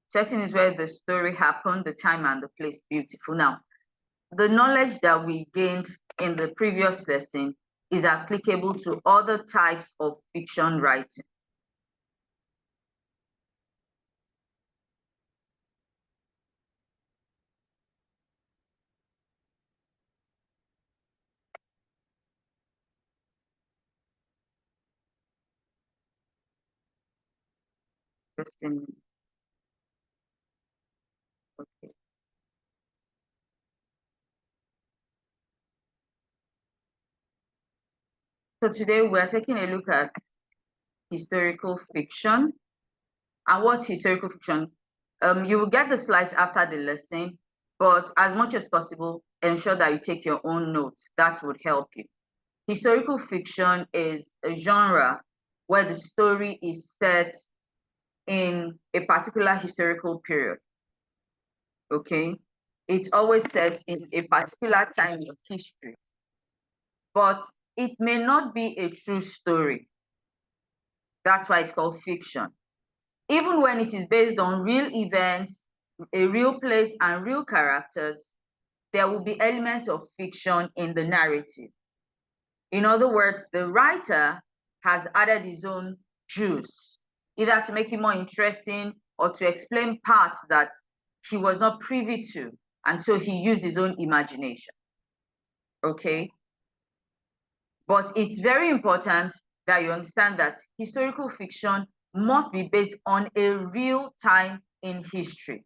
Setting is where the story happened, the time and the place. Beautiful. Now, the knowledge that we gained in the previous lesson is applicable to other types of fiction writing. Just a minute. Okay. So today we're taking a look at historical fiction. And what's historical fiction? You will get the slides after the lesson, but as much as possible, ensure that you take your own notes. That would help you. Historical fiction is a genre where the story is set in a particular historical period. Okay? It's always set in a particular time of history, but it may not be a true story. That's why it's called fiction. Even when it is based on real events, a real place, and real characters, there will be elements of fiction in the narrative. In other words, the writer has added his own juice, either to make it more interesting or to explain parts that he was not privy to, and so he used his own imagination. Okay? But it's very important that you understand that historical fiction must be based on a real time in history,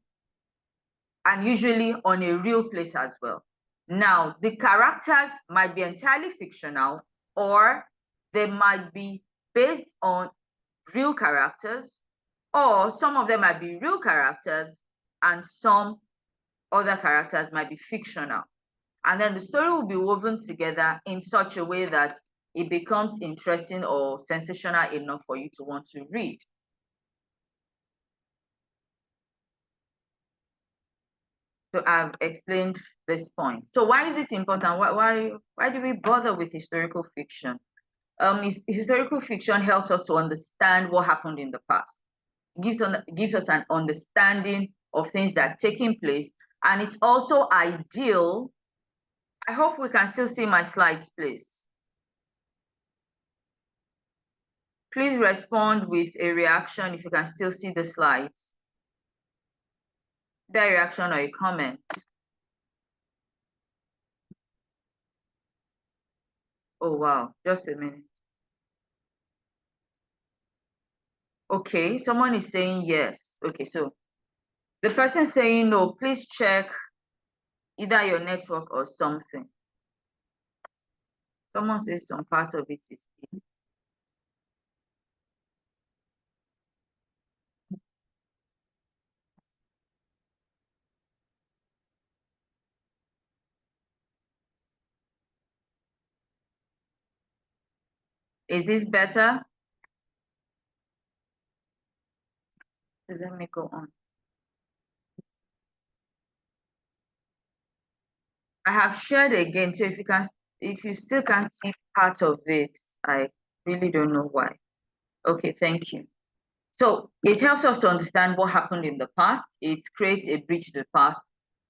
and usually on a real place as well. Now, the characters might be entirely fictional, or they might be based on real characters, or some of them might be real characters and some other characters might be fictional. And then the story will be woven together in such a way that it becomes interesting or sensational enough for you to want to read. So I've explained this point. So why is it important? Why do we bother with historical fiction? Historical fiction helps us to understand what happened in the past. It gives us an understanding of things that are taking place, and it's also ideal. I hope we can still see my slides, please. Please respond with a reaction if you can still see the slides. That reaction or a comment. Oh, wow, just a minute. Okay, someone is saying yes. Okay, so the person saying no, please check either your network or something. Someone says some part of it is in. Is this better? Let me go on. I have shared again, so if you still can't see part of it, I really don't know why. Okay, thank you. So it helps us to understand what happened in the past. It creates a bridge to the past.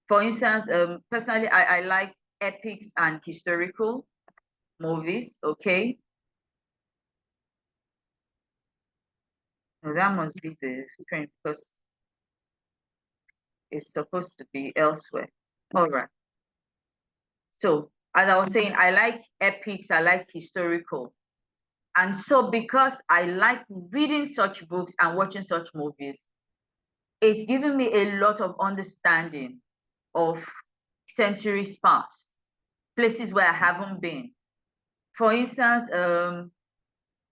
For instance, personally, I like epics and historical movies, okay? That must be the screen because it's supposed to be elsewhere. All right. So as I was saying, I like epics, I like historical. And so because I like reading such books and watching such movies, it's given me a lot of understanding of centuries past, places where I haven't been. For instance,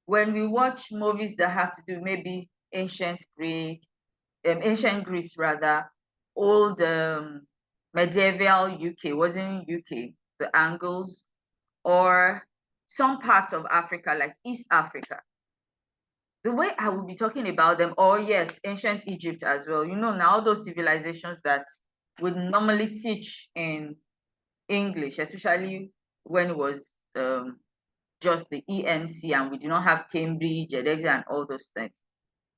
when we watch movies that have to do maybe ancient Greece rather, old medieval UK, wasn't UK, the Angles, or some parts of Africa, like East Africa. The way I will be talking about them, or yes, ancient Egypt as well. You know, now those civilizations that would normally teach in English, especially when it was just the ENC and we do not have Cambridge, edX, and all those things.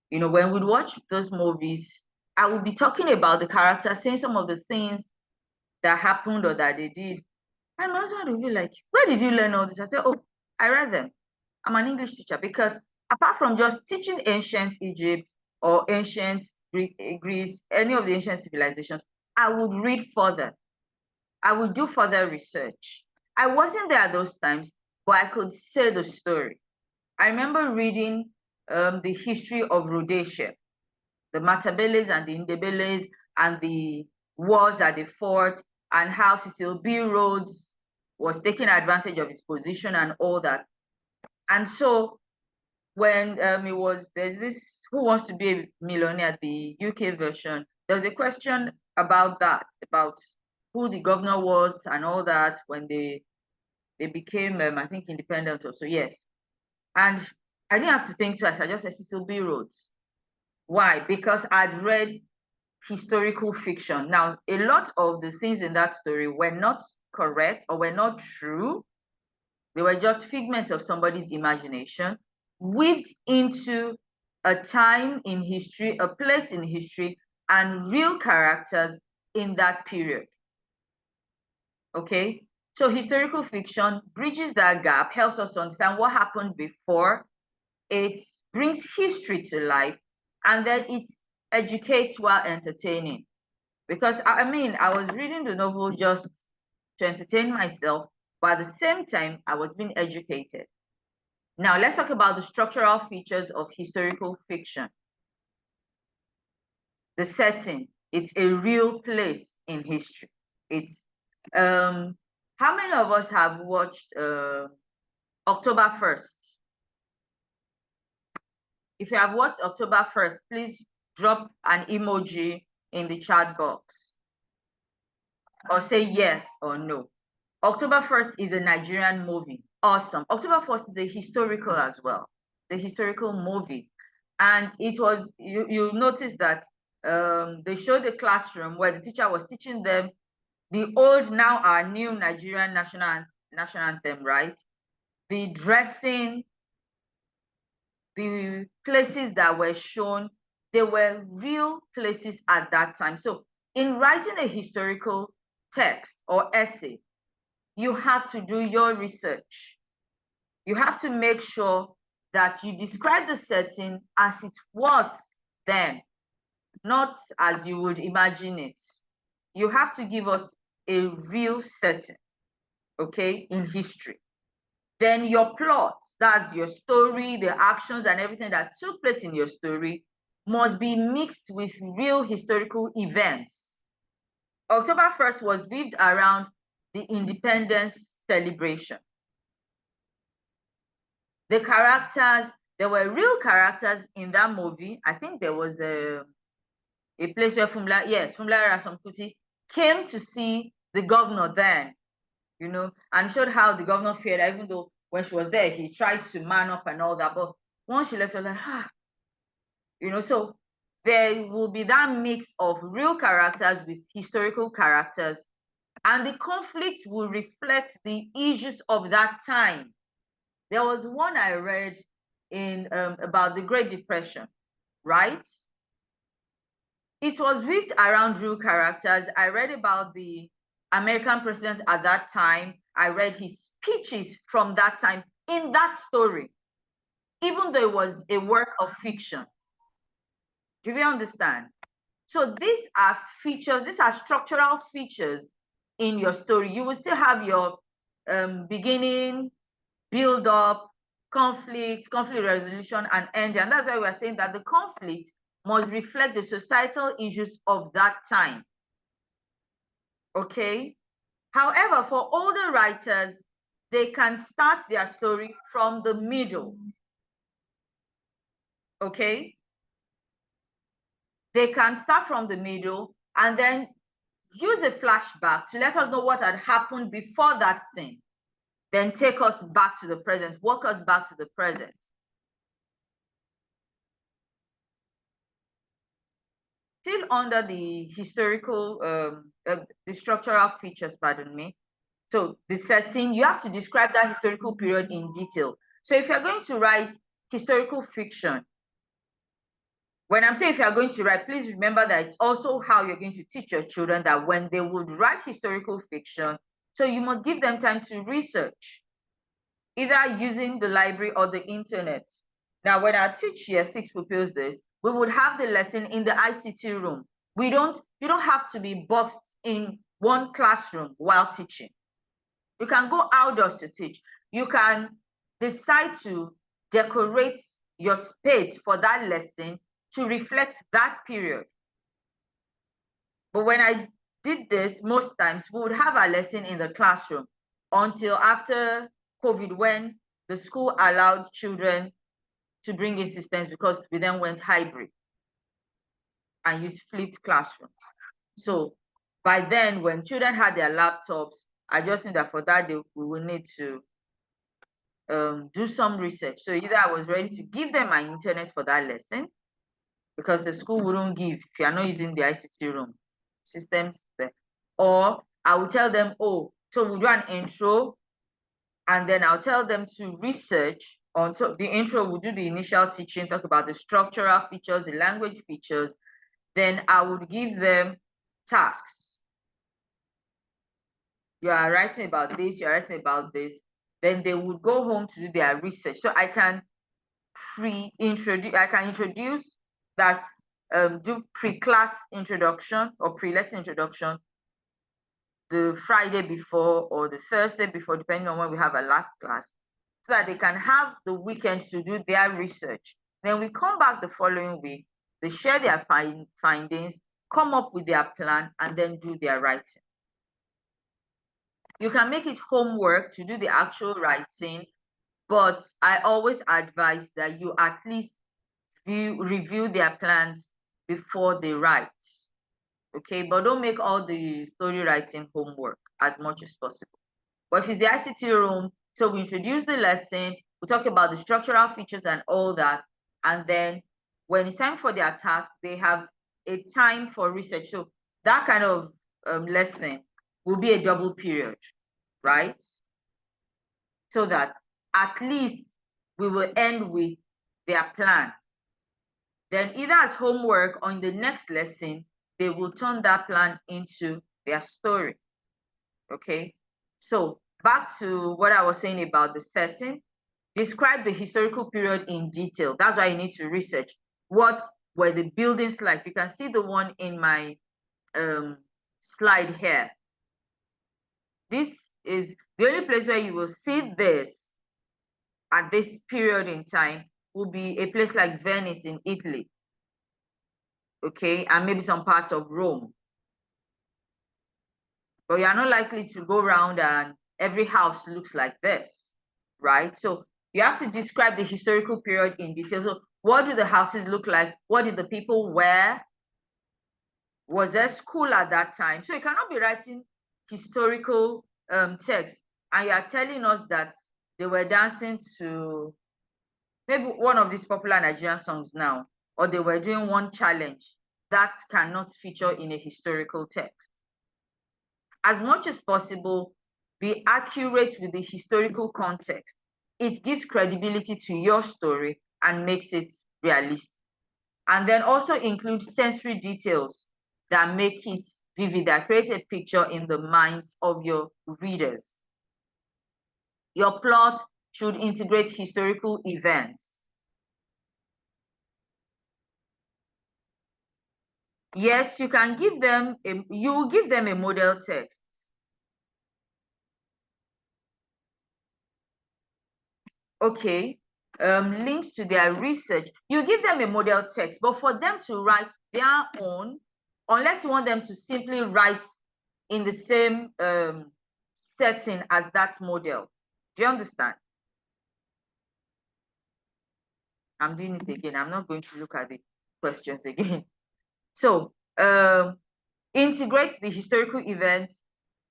You know, when we watch those movies, I will be talking about the characters, saying some of the things that happened or that they did. And my husband will be like, where did you learn all this? I said, oh, I read them. I'm an English teacher, because apart from just teaching ancient Egypt or ancient Greece, any of the ancient civilizations, I would read further. I would do further research. I wasn't there at those times, but I could say the story. I remember reading the history of Rhodesia, the Matabeles and the Indebeles, and the wars that they fought, and how Cecil B. Rhodes was taking advantage of his position and all that. And so when there's this Who Wants to Be a Millionaire, the UK version, there was a question about that, about who the governor was and all that when they became, I think, independent also, yes. And I didn't have to think twice. I just said Cecil B. Rhodes. Why? Because I'd read historical fiction. Now, a lot of the things in that story were not correct or were not true. They were just figments of somebody's imagination, weaved into a time in history, a place in history, and real characters in that period. Okay? So historical fiction bridges that gap, helps us to understand what happened before. It brings history to life, and then it educates while entertaining. Because I mean, I was reading the novel just to entertain myself, but at the same time, I was being educated. Now, let's talk about the structural features of historical fiction. The setting, it's a real place in history. It's, how many of us have watched October 1st? If you have watched October 1st, please drop an emoji in the chat box or say yes or no. October 1st is a Nigerian movie. Awesome. October 1st is a historical as well, the historical movie. And it was, you notice that they showed a classroom where the teacher was teaching them the old, now our new Nigerian national anthem, right? The dressing, the places that were shown, they were real places at that time. So in writing a historical text or essay, you have to do your research. You have to make sure that you describe the setting as it was then, not as you would imagine it. You have to give us a real setting, okay, in history. Then your plot, that's your story, the actions and everything that took place in your story, must be mixed with real historical events. October 1st was weaved around the independence celebration. The characters, there were real characters in that movie. I think there was a place where Funmilayo Ransome-Kuti came to see the governor then, you know, and showed how the governor fared, even though when she was there, he tried to man up and all that. But once she left, she was like, you know, so there will be that mix of real characters with historical characters, and the conflict will reflect the issues of that time. There was one I read in about the Great Depression, right? It was weaved around real characters. I read about the American president at that time. I read his speeches from that time in that story, even though it was a work of fiction. Do you understand? So these are features, these are structural features in your story. You will still have your beginning, build up, conflict resolution, and end. And that's why we're saying that the conflict must reflect the societal issues of that time. Okay? However, for older writers, they can start their story from the middle. Okay? They can start from the middle and then use a flashback to let us know what had happened before that scene. Then take us back to the present, walk us back to the present. Still under the historical, the structural features, pardon me. So the setting, you have to describe that historical period in detail. So if you're going to write historical fiction, when I'm saying if you are going to write, please remember that it's also how you're going to teach your children that when they would write historical fiction, so you must give them time to research, either using the library or the internet. Now, when our teach year 6 pupils this, we would have the lesson in the ICT room. You don't have to be boxed in one classroom while teaching. You can go outdoors to teach. You can decide to decorate your space for that lesson to reflect that period. But when I did this, most times we would have a lesson in the classroom until after COVID, when the school allowed children to bring in systems, because we then went hybrid and used flipped classrooms. So by then, when children had their laptops, I just knew that for that day, we will need to do some research. So either I was ready to give them my internet for that lesson, because the school wouldn't give if you are not using the ICT room systems there, or I will tell them, oh, so we'll do an intro, and then I'll tell them to research on top. The intro, we'll do the initial teaching, talk about the structural features, the language features. Then I would give them tasks. You are writing about this, you're writing about this. Then they would go home to do their research. So I can introduce that's do pre-class introduction or pre-lesson introduction the Friday before or the Thursday before, depending on when we have a last class, so that they can have the weekend to do their research. Then we come back the following week, they share their findings, come up with their plan, and then do their writing. You can make it homework to do the actual writing, but I always advise that you at least review their plans before they write. Okay, but don't make all the story writing homework as much as possible. But if it's the ICT room, so we introduce the lesson, we talk about the structural features and all that, and then when it's time for their task, they have a time for research. So that kind of lesson will be a double period, right? So that at least we will end with their plan. Then either as homework or in the next lesson, they will turn that plan into their story. Okay, so back to what I was saying about the setting. Describe the historical period in detail. That's why you need to research. What were the buildings like? You can see the one in my slide here. This is the only place where you will see this at this period in time will be a place like Venice in Italy. Okay, and maybe some parts of Rome. But you're not likely to go around and every house looks like this, right? So you have to describe the historical period in detail. So what do the houses look like? What did the people wear? Was there school at that time? So you cannot be writing historical text and you are telling us that they were dancing to maybe one of these popular Nigerian songs now, or they were doing one challenge. That cannot feature in a historical text. As much as possible, be accurate with the historical context. It gives credibility to your story and makes it realistic. And then also include sensory details that make it vivid, that create a picture in the minds of your readers. Your plot should integrate historical events. Yes, you can give them, you give them a model text. Okay, links to their research. You give them a model text, but for them to write their own, unless you want them to simply write in the same setting as that model. Do you understand? I'm doing it again. I'm not going to look at the questions again. So integrate the historical events.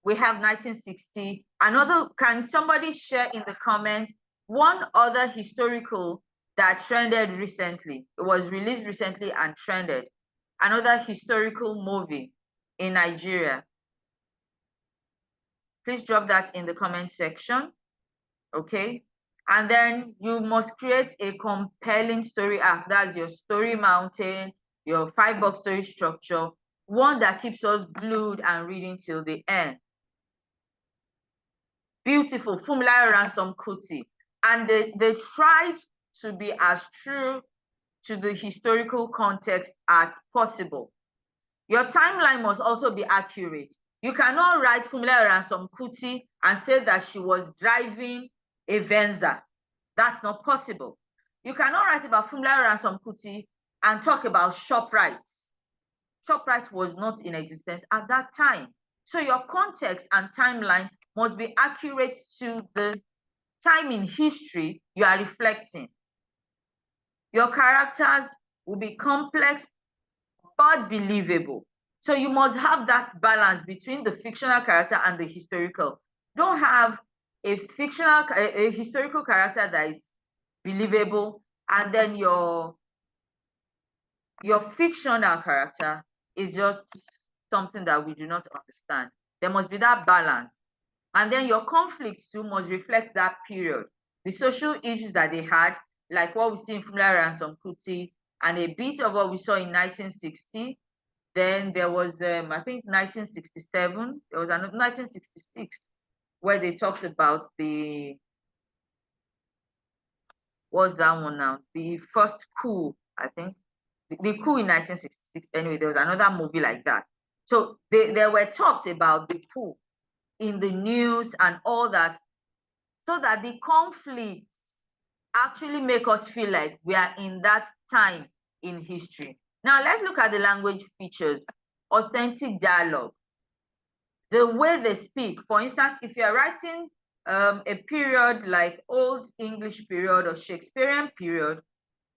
We have 1960. Another, can somebody share in the comment one other historical that trended recently? It was released recently and trended. Another historical movie in Nigeria. Please drop that in the comment section. Okay. And then you must create a compelling story arc. That's your story mountain, your 5-box story structure, one that keeps us glued and reading till the end. Beautiful. Funmilayo Ransom Kuti. And they tried to be as true to the historical context as possible. Your timeline must also be accurate. You cannot write Funmilayo Ransom Kuti and say that she was driving a Venza. That's not possible. You cannot write about Funmilayo Ransom Kuti and talk about ShopRite. ShopRite was not in existence at that time. So your context and timeline must be accurate to the time in history you are reflecting. Your characters will be complex but believable. So you must have that balance between the fictional character and the historical. Don't have a historical character that is believable, and then your fictional character is just something that we do not understand. There must be that balance. And then your conflicts too must reflect that period. The social issues that they had, like what we see in Funmilayo Ransom Kuti, and a bit of what we saw in 1960. Then there was, I think, 1967. There was another 1966 where they talked about what's that one now? The first coup, I think. The coup in 1966. Anyway, there was another movie like that. So there were talks about the coup in the news and all that, so that the conflicts actually make us feel like we are in that time in history. Now let's look at the language features. Authentic dialogue. The way they speak. For instance, if you're writing a period like Old English period or Shakespearean period,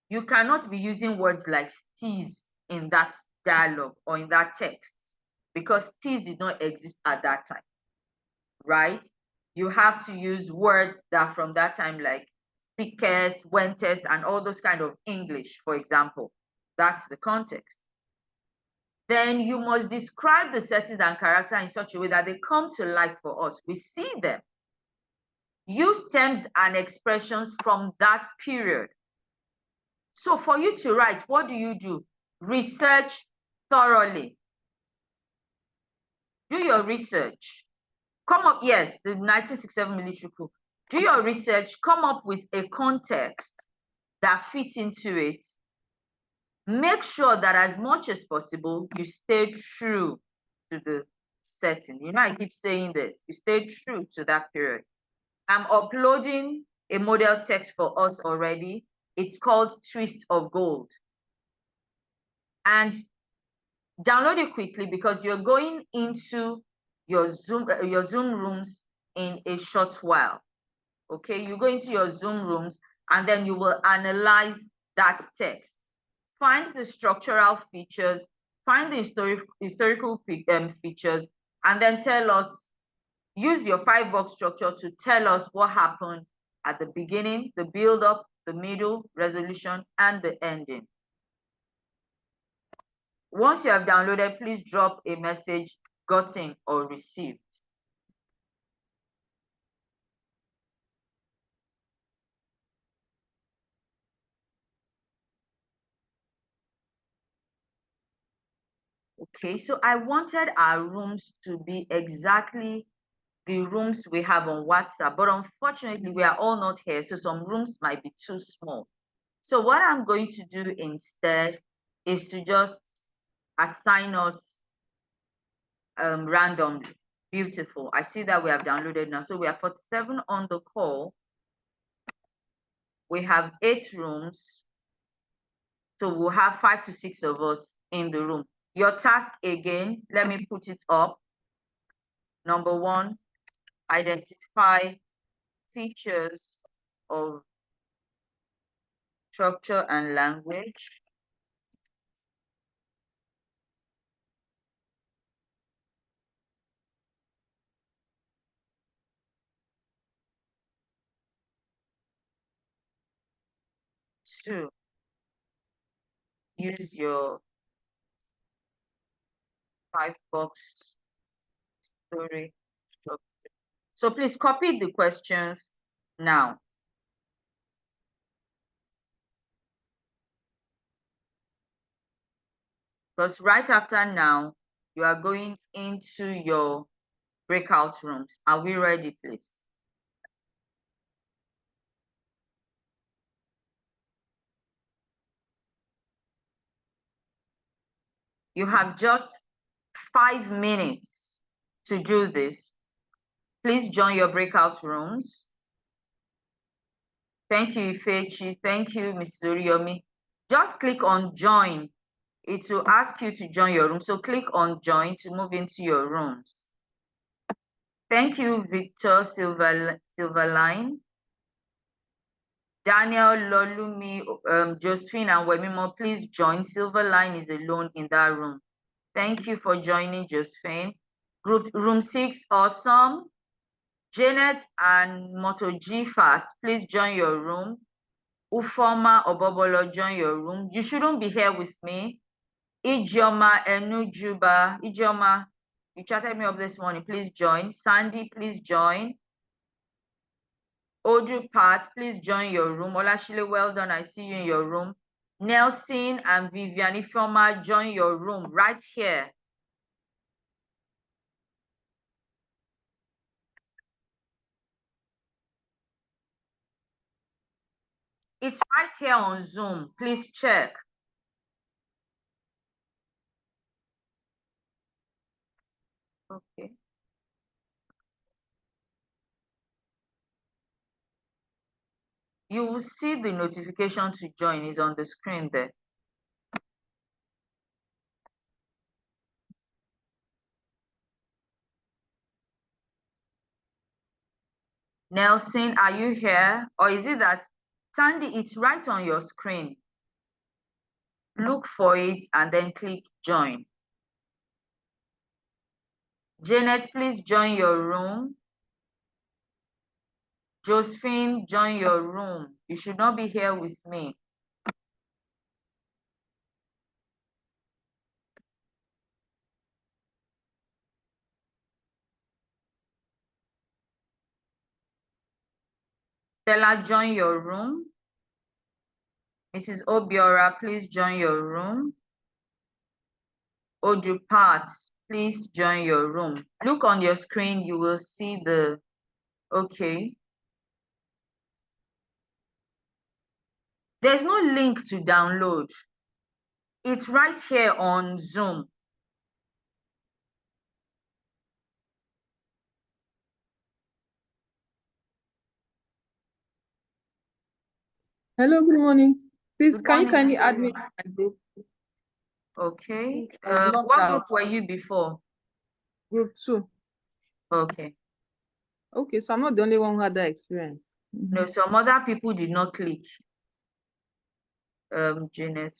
you cannot be using words like steez in that dialogue or in that text, because steez did not exist at that time, right? You have to use words that from that time, like speakest, wentest, and all those kind of English, for example. That's the context. Then you must describe the settings and character in such a way that they come to life for us. We see them. Use terms and expressions from that period. So for you to write, what do? Research thoroughly. Do your research. Come up, yes, the 1967 military coup. Do your research, come up with a context that fits into it. Make sure that as much as possible, you stay true to the setting. You know, I keep saying this, you stay true to that period. I'm uploading a model text for us already. It's called Twist of Gold. And download it quickly, because you're going into your Zoom rooms in a short while. Okay, you go into your Zoom rooms and then you will analyze that text. Find the structural features, find the historical features, and then tell us, use your 5-box structure to tell us what happened at the beginning, the build-up, the middle, resolution, and the ending. Once you have downloaded, please drop a message, gotten or received. Okay, so I wanted our rooms to be exactly the rooms we have on WhatsApp, but unfortunately we are all not here, so some rooms might be too small. So what I'm going to do instead is to just assign us randomly. Beautiful. I see that we have downloaded now. So we are 47 on the call. We have 8 rooms. So we'll have 5 to 6 of us in the room. Your task again, let me put it up. Number 1, identify features of structure and language. Two, use your 5-box story structure. So please copy the questions now. because right after now, you are going into your breakout rooms. Are we ready, please? You have just 5 minutes to do this. Please join your breakout rooms. Thank you, Ifechi. Thank you, Mrs. Oriyomi. Just click on join. It will ask you to join your room. So click on join to move into your rooms. Thank you, Victor Silverline. Daniel, Lolumi, Josephine, and Wemimo, please join. Silverline is alone in that room. Thank you for joining, Josephine. Room 6, awesome. Janet and Moto G Fast, please join your room. Ufoma Obobolo, join your room. You shouldn't be here with me. Ijeoma Enujuba, Ijeoma, you chatted me up this morning. Please join. Sandy, please join. Odu Pat, please join your room. Olashile, well done. I see you in your room. Nelson and Vivian Ifeoma, join your room right here. It's right here on Zoom. Please check. Okay. You will see the notification to join is on the screen there. Nelson, are you here? Or is it that, Sandy, it's right on your screen. Look for it and then click join. Janet, please join your room. Josephine, join your room. You should not be here with me. Stella, join your room. Mrs. Obiora, please join your room. Odu Parts, please join your room. Look on your screen, you will see the, okay. There's no link to download. It's right here on Zoom. Hello, good morning. Please, Good can you morning. kindly add me to my group? Okay. It's logged What out. group were you before? Group 2. Okay. Okay, so I'm not the only one who had that experience. No, some other people did not click. Janet.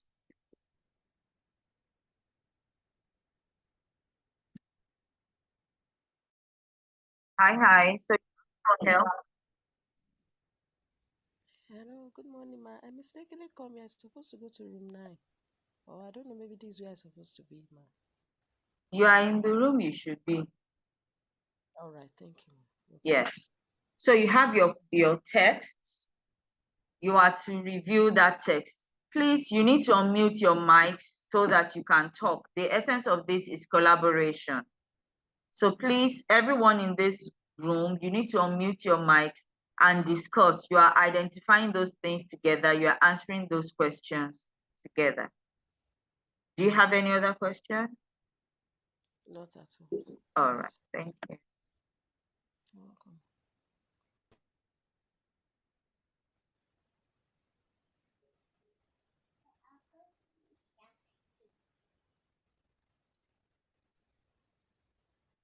Hi. So you help? Hello, good morning, ma. I mistakenly come here. I'm supposed to go to room 9. Or I don't know, maybe this is where I'm supposed to be, ma. You are in the room, you should be. All right, thank you. Okay. Yes. So you have your text. You are to review that text. Please, you need to unmute your mics so that you can talk. The essence of this is collaboration. So please, everyone in this room, you need to unmute your mics and discuss. You are identifying those things together. You are answering those questions together. Do you have any other question? Not at all. All right, thank you. You're welcome.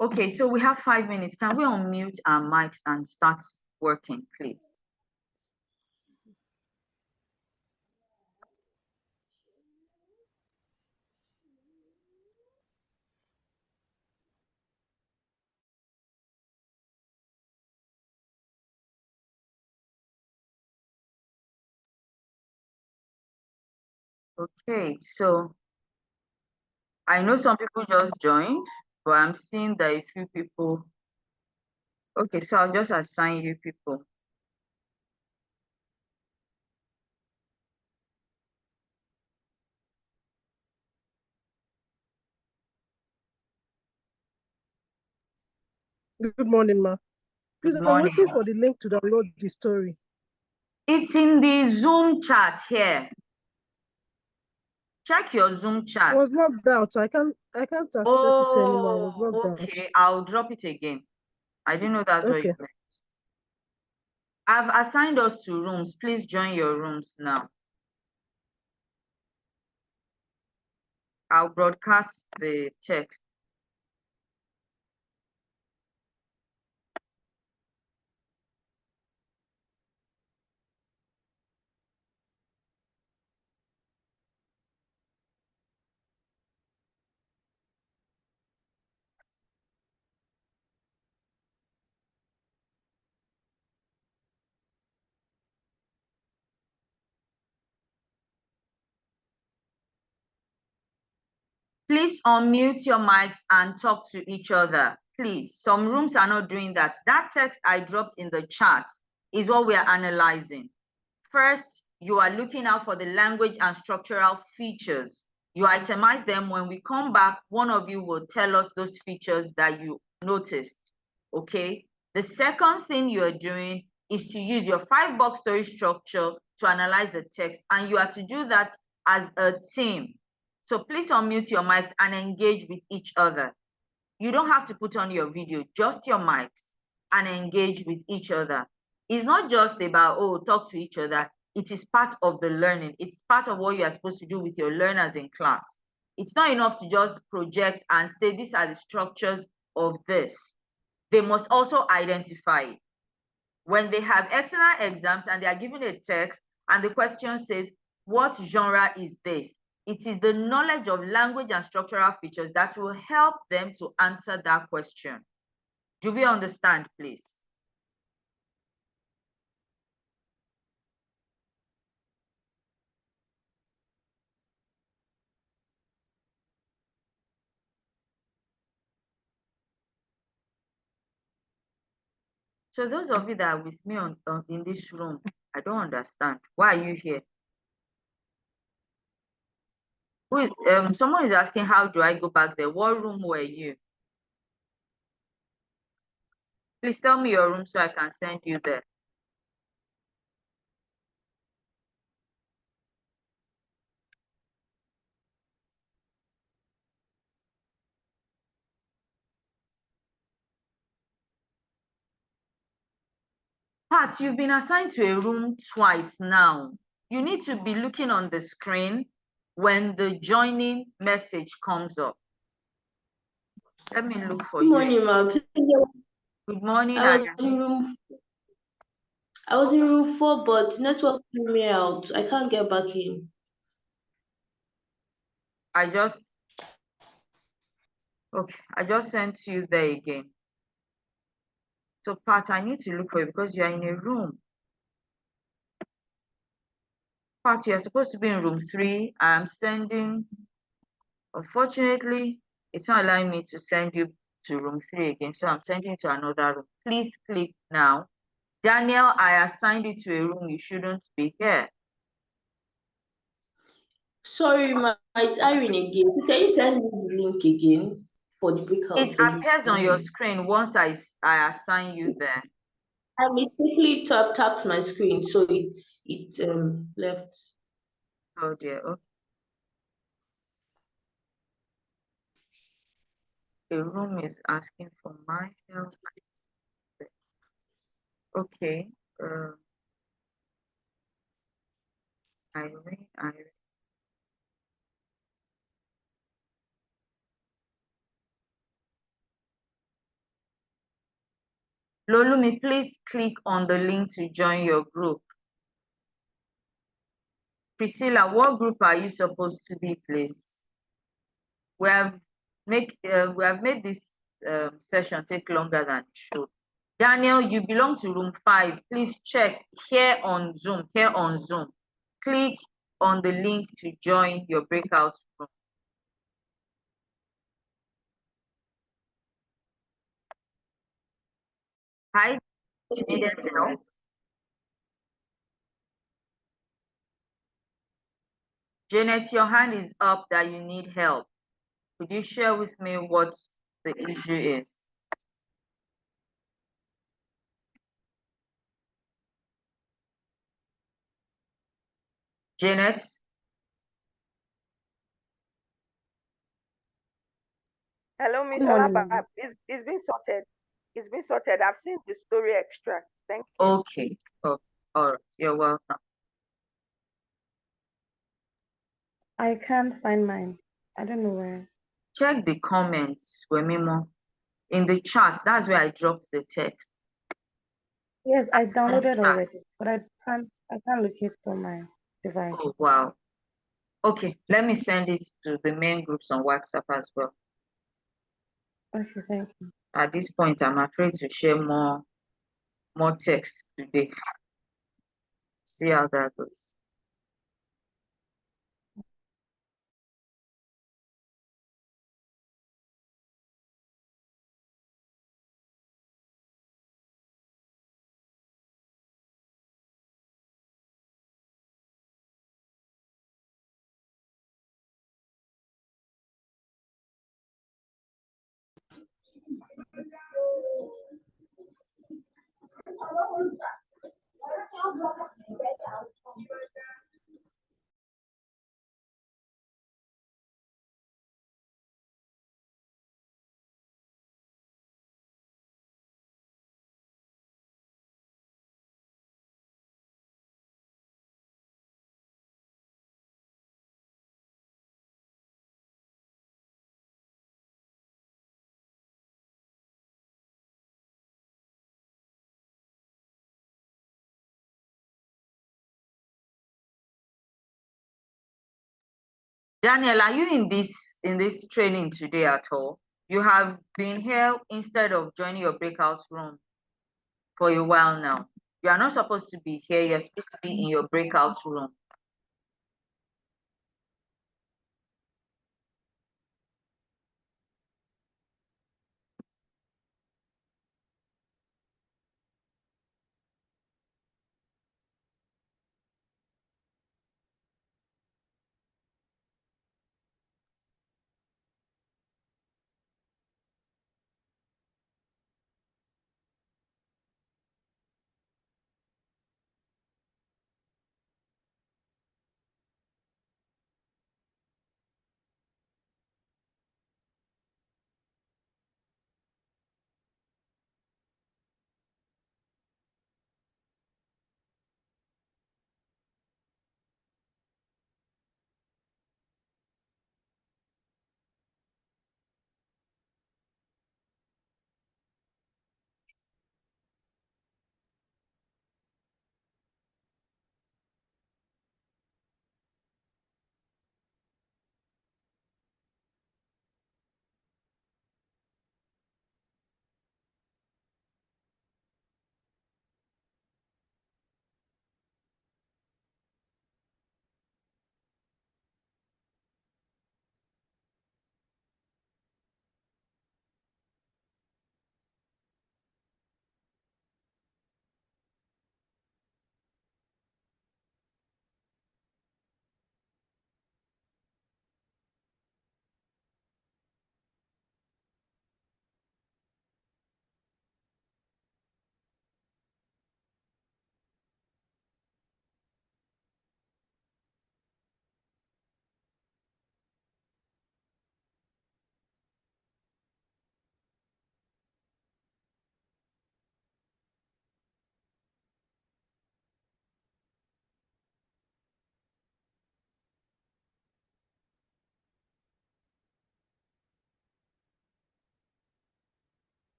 Okay, so we have 5 minutes. Can we unmute our mics and start working, please? Okay, so I know some people just joined, but I'm seeing that a few people. Okay, so I'll just assign you people. Good morning, ma. Please, Good I'm morning. waiting for the link to download the story. It's in the Zoom chat here. Check your Zoom I chat. was logged out. I can't access it anymore. I was logged out. Okay. I'll drop it again. I didn't know that's what you Okay. meant. I've assigned us to rooms. Please join your rooms now. I'll broadcast the text. Please unmute your mics and talk to each other. Please, some rooms are not doing that. That text I dropped in the chat is what we are analyzing. First, you are looking out for the language and structural features. You itemize them. When we come back, one of you will tell us those features that you noticed, okay? The second thing you are doing is to use your 5-box story structure to analyze the text, and you are to do that as a team. So please unmute your mics and engage with each other. You don't have to put on your video, just your mics, and engage with each other. It's not just about, oh, talk to each other. It is part of the learning. It's part of what you are supposed to do with your learners in class. It's not enough to just project and say, these are the structures of this. They must also identify it. When they have external exams and they are given a text and the question says, what genre is this? It is the knowledge of language and structural features that will help them to answer that question. Do we understand, please? So those of you that are with me in this room, I don't understand. Why are you here? Someone is asking, how do I go back there? What room were you? Please tell me your room so I can send you there. Pat, you've been assigned to a room twice now. You need to be looking on the screen when the joining message comes up. Let me look for Good morning, ma'am. Good morning, I was in room 4, but network threw me out. I can't get back in. I just sent you there again. So Pat, I need to look for you because you are in a room. Pat, you're supposed to be in room 3. I'm sending, unfortunately, it's not allowing me to send you to room 3 again. So I'm sending you to another room. Please click now. Daniel, I assigned you to a room. You shouldn't be here. Sorry, ma. It's Irene again. Can you send me the link again for the breakout? It appears on your screen once I assign you there. I mistakenly tapped my screen, so it left. Oh dear. Okay. The room is asking for my help. Okay. Irene. Lolumi, please click on the link to join your group. Priscilla, what group are you supposed to be, please? We have made this session take longer than it should. Daniel, you belong to room 5. Please check here on Zoom. Click on the link to join your breakout room. Hi, you need any help? Janet, your hand is up that you need help. Could you share with me what the issue is? Janet? Hello, Miss Good morning, ma'am. Alaba. It's been sorted. It's been sorted. I've seen the story extract. Thank you. Okay. Oh, all right. You're welcome. I can't find mine. I don't know where. Check the comments, Wemimo. In the chat, that's where I dropped the text. Yes, I downloaded chat. already, but I can't locate from my device. Oh, wow. Okay, let me send it to the main groups on WhatsApp as well. Okay, thank you. At this point, I'm afraid to share more text today. See how that goes. Daniel, are you in this training today at all? You have been here instead of joining your breakout room for a while now. You are not supposed to be here. You're supposed to be in your breakout room.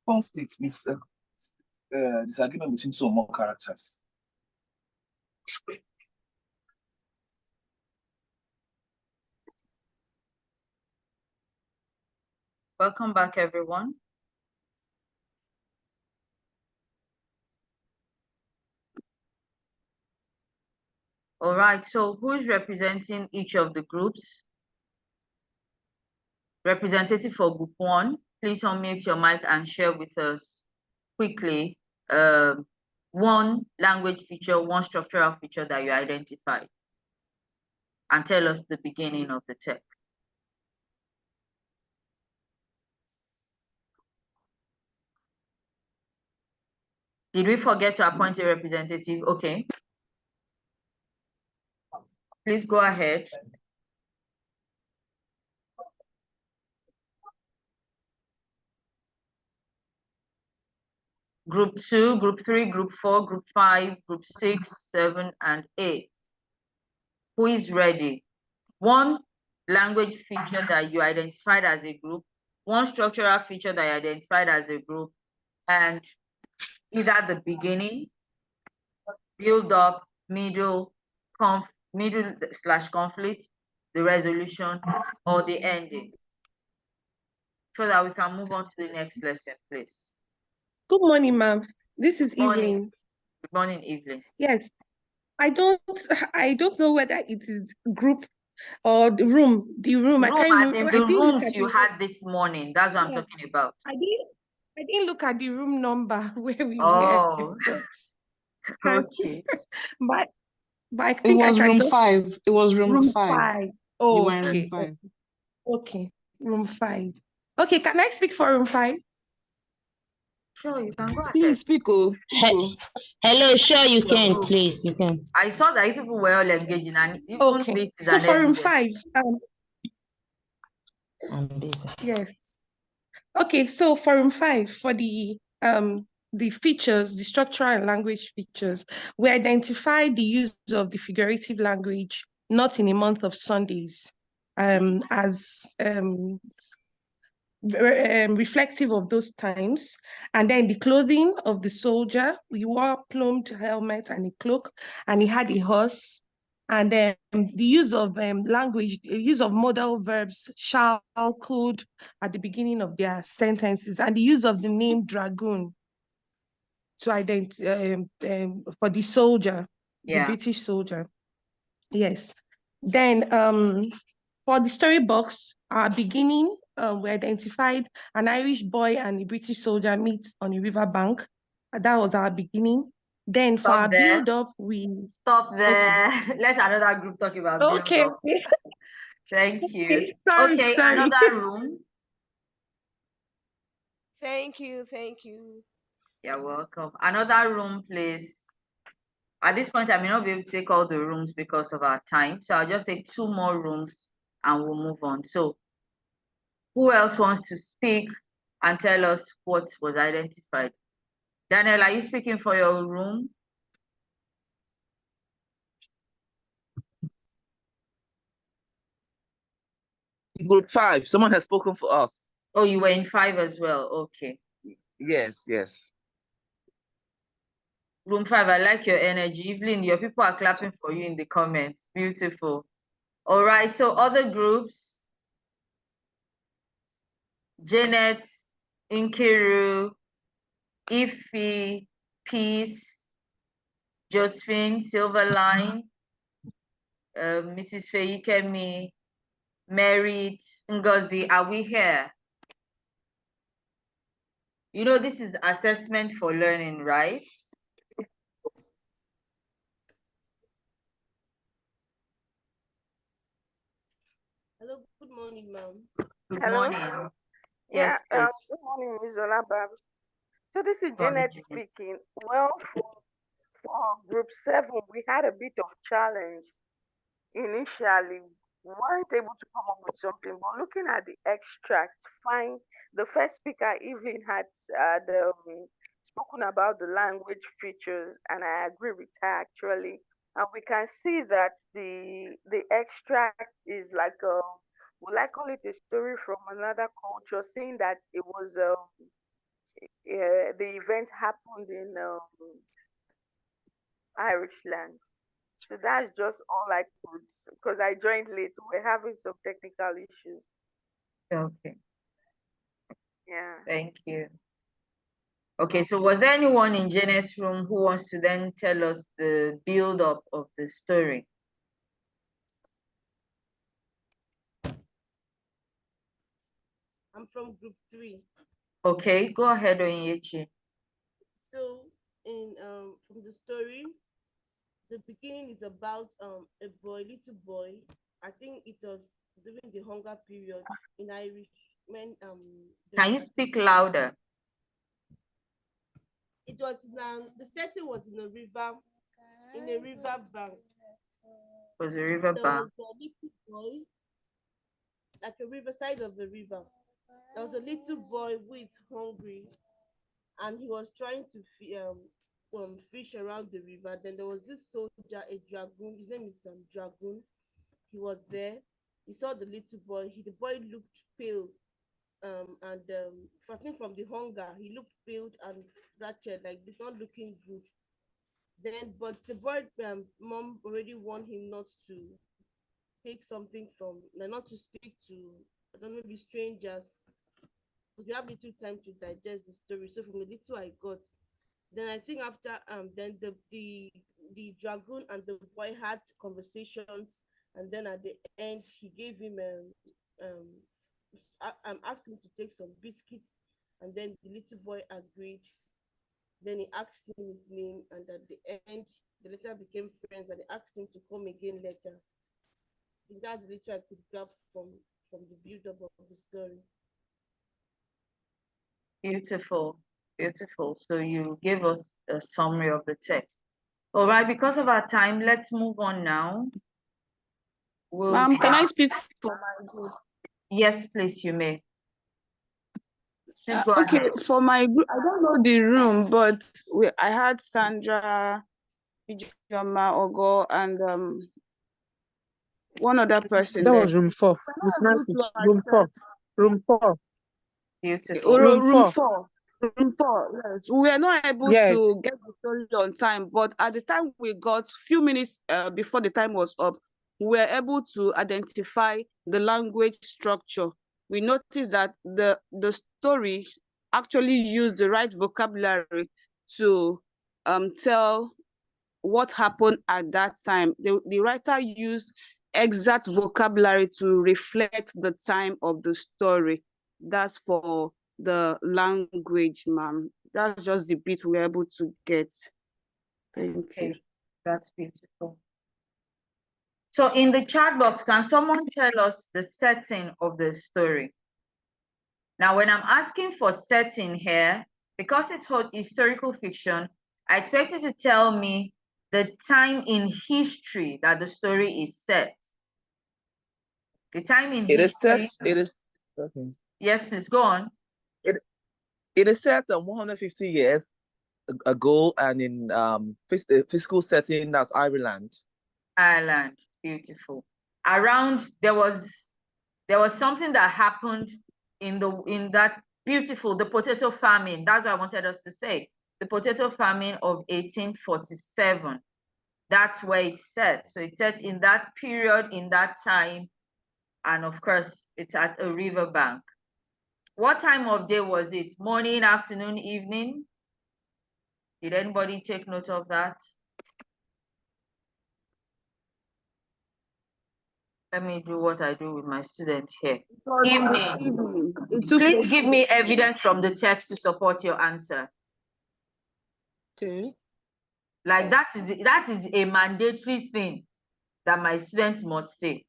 Conflict is disagreement between two or more characters. Welcome back, everyone. All right, so who's representing each of the groups? Representative for group 1, please unmute your mic and share with us quickly one language feature, one structural feature that you identified, and tell us the beginning of the text. Did we forget to appoint a representative? Okay. Please go ahead. Group 2, Group 3, Group 4, Group 5, Group 6, 7, and 8. Who is ready? One language feature that you identified as a group, one structural feature that you identified as a group, and either the beginning, build up, middle slash conflict, the resolution, or the ending, so that we can move on to the next lesson, please. Good morning, ma'am. This is Morning. Evelyn. Good morning, Evelyn. Yes, I don't know whether it is group or the room. The room. I Room can't as remember. in I the didn't look rooms at you the had this morning. That's what I'm Yes. talking about. I didn't look at the room number where we Oh, were. But, okay. but I It think I was can room just 5. It was room 5. 5. You were in room Okay. 5. Okay. Room 5. Okay, can I speak for room 5? Sure, you can go ahead. Please speak. Oh. Hello, sure you can, please. You can. I saw that you people were all engaging, and even Okay. this is So an for room evidence. 5, I'm busy. yes. Okay, so for room 5, for the features, the structural and language features, we identified the use of the figurative language, not in a month of Sundays, as reflective of those times. And then the clothing of the soldier, he wore a plumed helmet and a cloak, and he had a horse. And then the use of language, the use of modal verbs, shall, could, at the beginning of their sentences, and the use of the name dragoon to identify for the soldier, the British soldier. Yes. Then for the story box, our beginning, we identified an Irish boy and a British soldier meet on a riverbank. That was our beginning. Then for our build-up, we... Stop there. Okay. Let another group talk about build-up. Okay. Thank you. Sorry. Another room. Thank you. You're welcome. Another room, please. At this point, I may not be able to take all the rooms because of our time. So I'll just take 2 more rooms and we'll move on. So who else wants to speak and tell us what was identified? Daniel, are you speaking for your room? Group 5, someone has spoken for us. Oh, you were in 5 as well. Okay. Yes. Room 5, I like your energy. Evelyn, your people are clapping for you in the comments. Beautiful. All right, so other groups. Janet, Nkiru, Ife, Peace, Josephine, Silverline, Mrs. Feyikemi, Merit, Ngozi, are we here? You know, this is assessment for learning, right? Hello, good morning, ma'am. Good Hello? morning. Yeah, Yes, good morning, Ms. Olababs. So this is Go ahead, Janet speaking. Well, for group 7, we had a bit of challenge initially. We weren't able to come up with something, but looking at the extract, fine. The first speaker even had spoken about the language features, and I agree with her actually. And we can see that the extract is like would I call it a story from another culture, saying that it was the event happened in Irish land. So that's just all I could, because I joined late. We're having some technical issues. Okay, Yeah. thank you. Okay, so was there anyone in Janet's room who wants to then tell us the build-up of the story? I'm from group 3. Okay, go ahead, Onyechi. So from the story, the beginning is about a little boy. I think it was during the hunger period in Irish when Can you speak louder? It was the setting was in a river bank. It was a river There bank. was a little boy, like a riverside of the river. There was a little boy who is hungry, and he was trying to fish around the river. Then there was this soldier, a dragoon. His name is Dragoon. He was there. He saw the little boy. The boy looked pale, and I think from the hunger, he looked pale and wretched, like he's not looking good. Then, but the boy, mom already warned him not to take something from, not to speak to, I don't know, maybe strangers, because we have little time to digest the story. So from the little I got, then I think after then the dragoon and the boy had conversations, and then at the end he gave him asked him to take some biscuits, and then the little boy agreed. Then he asked him his name, and at the end the later became friends, and he asked him to come again later. I think that's the little I could grab from the build-up of the story. Beautiful, beautiful. So you gave us a summary of the text. All right, because of our time, let's move on now. Ma'am, can I speak for my group? Yes, please, you may. Please go Okay, ahead. for my group, I don't know the room, but I had Sandra, Ijoma, Ogo, and one other person That there. was room 4. Miss Nancy, room 4. Room 4. Beautiful. Room 4. Room 4, yes. We were not able Yes. to get the story on time, but at the time we got, few minutes before the time was up, we were able to identify the language structure. We noticed that the story actually used the right vocabulary to tell what happened at that time. The writer used exact vocabulary to reflect the time of the story. That's for the language, ma'am. That's just the bit we're able to get. Thank you. That's beautiful. So in the chat box, can someone tell us the setting of the story? Now, when I'm asking for setting here, because it's historical fiction, I expect you to tell me the time in history that the story is set. The time in history. It is. Okay. Yes, please go on. It is set 150 years ago, and in physical setting, that's Ireland. Ireland, beautiful. Around there was something that happened in that beautiful, the potato famine. That's what I wanted us to say. The potato famine of 1847. That's where it's set. So it's set in that period, in that time, and of course, it's at a riverbank. What time of day was it? Morning, afternoon, evening? Did anybody take note of that? Let me do what I do with my students here. Evening. Please give me evidence from the text to support your answer. Okay. Like that is a mandatory thing that my students must say.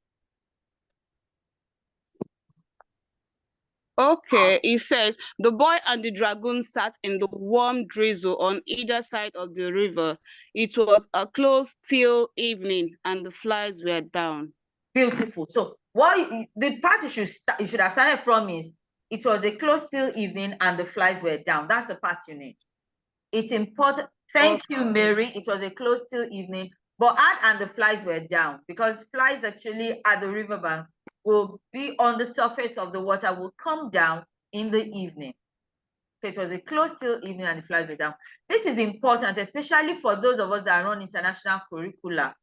Okay, it says, the boy and the dragoon sat in the warm drizzle on either side of the river. It was a close till evening and the flies were down. Beautiful. So what the part you should have started from is, it was a close till evening and the flies were down. That's the part you need. It's important. Thank you, Mary. It was a close till evening, but add and the flies were down, because flies actually at the riverbank will be on the surface of the water, will come down in the evening. So it was a closed till evening and the flags were down. This is important, especially for those of us that run international curricula.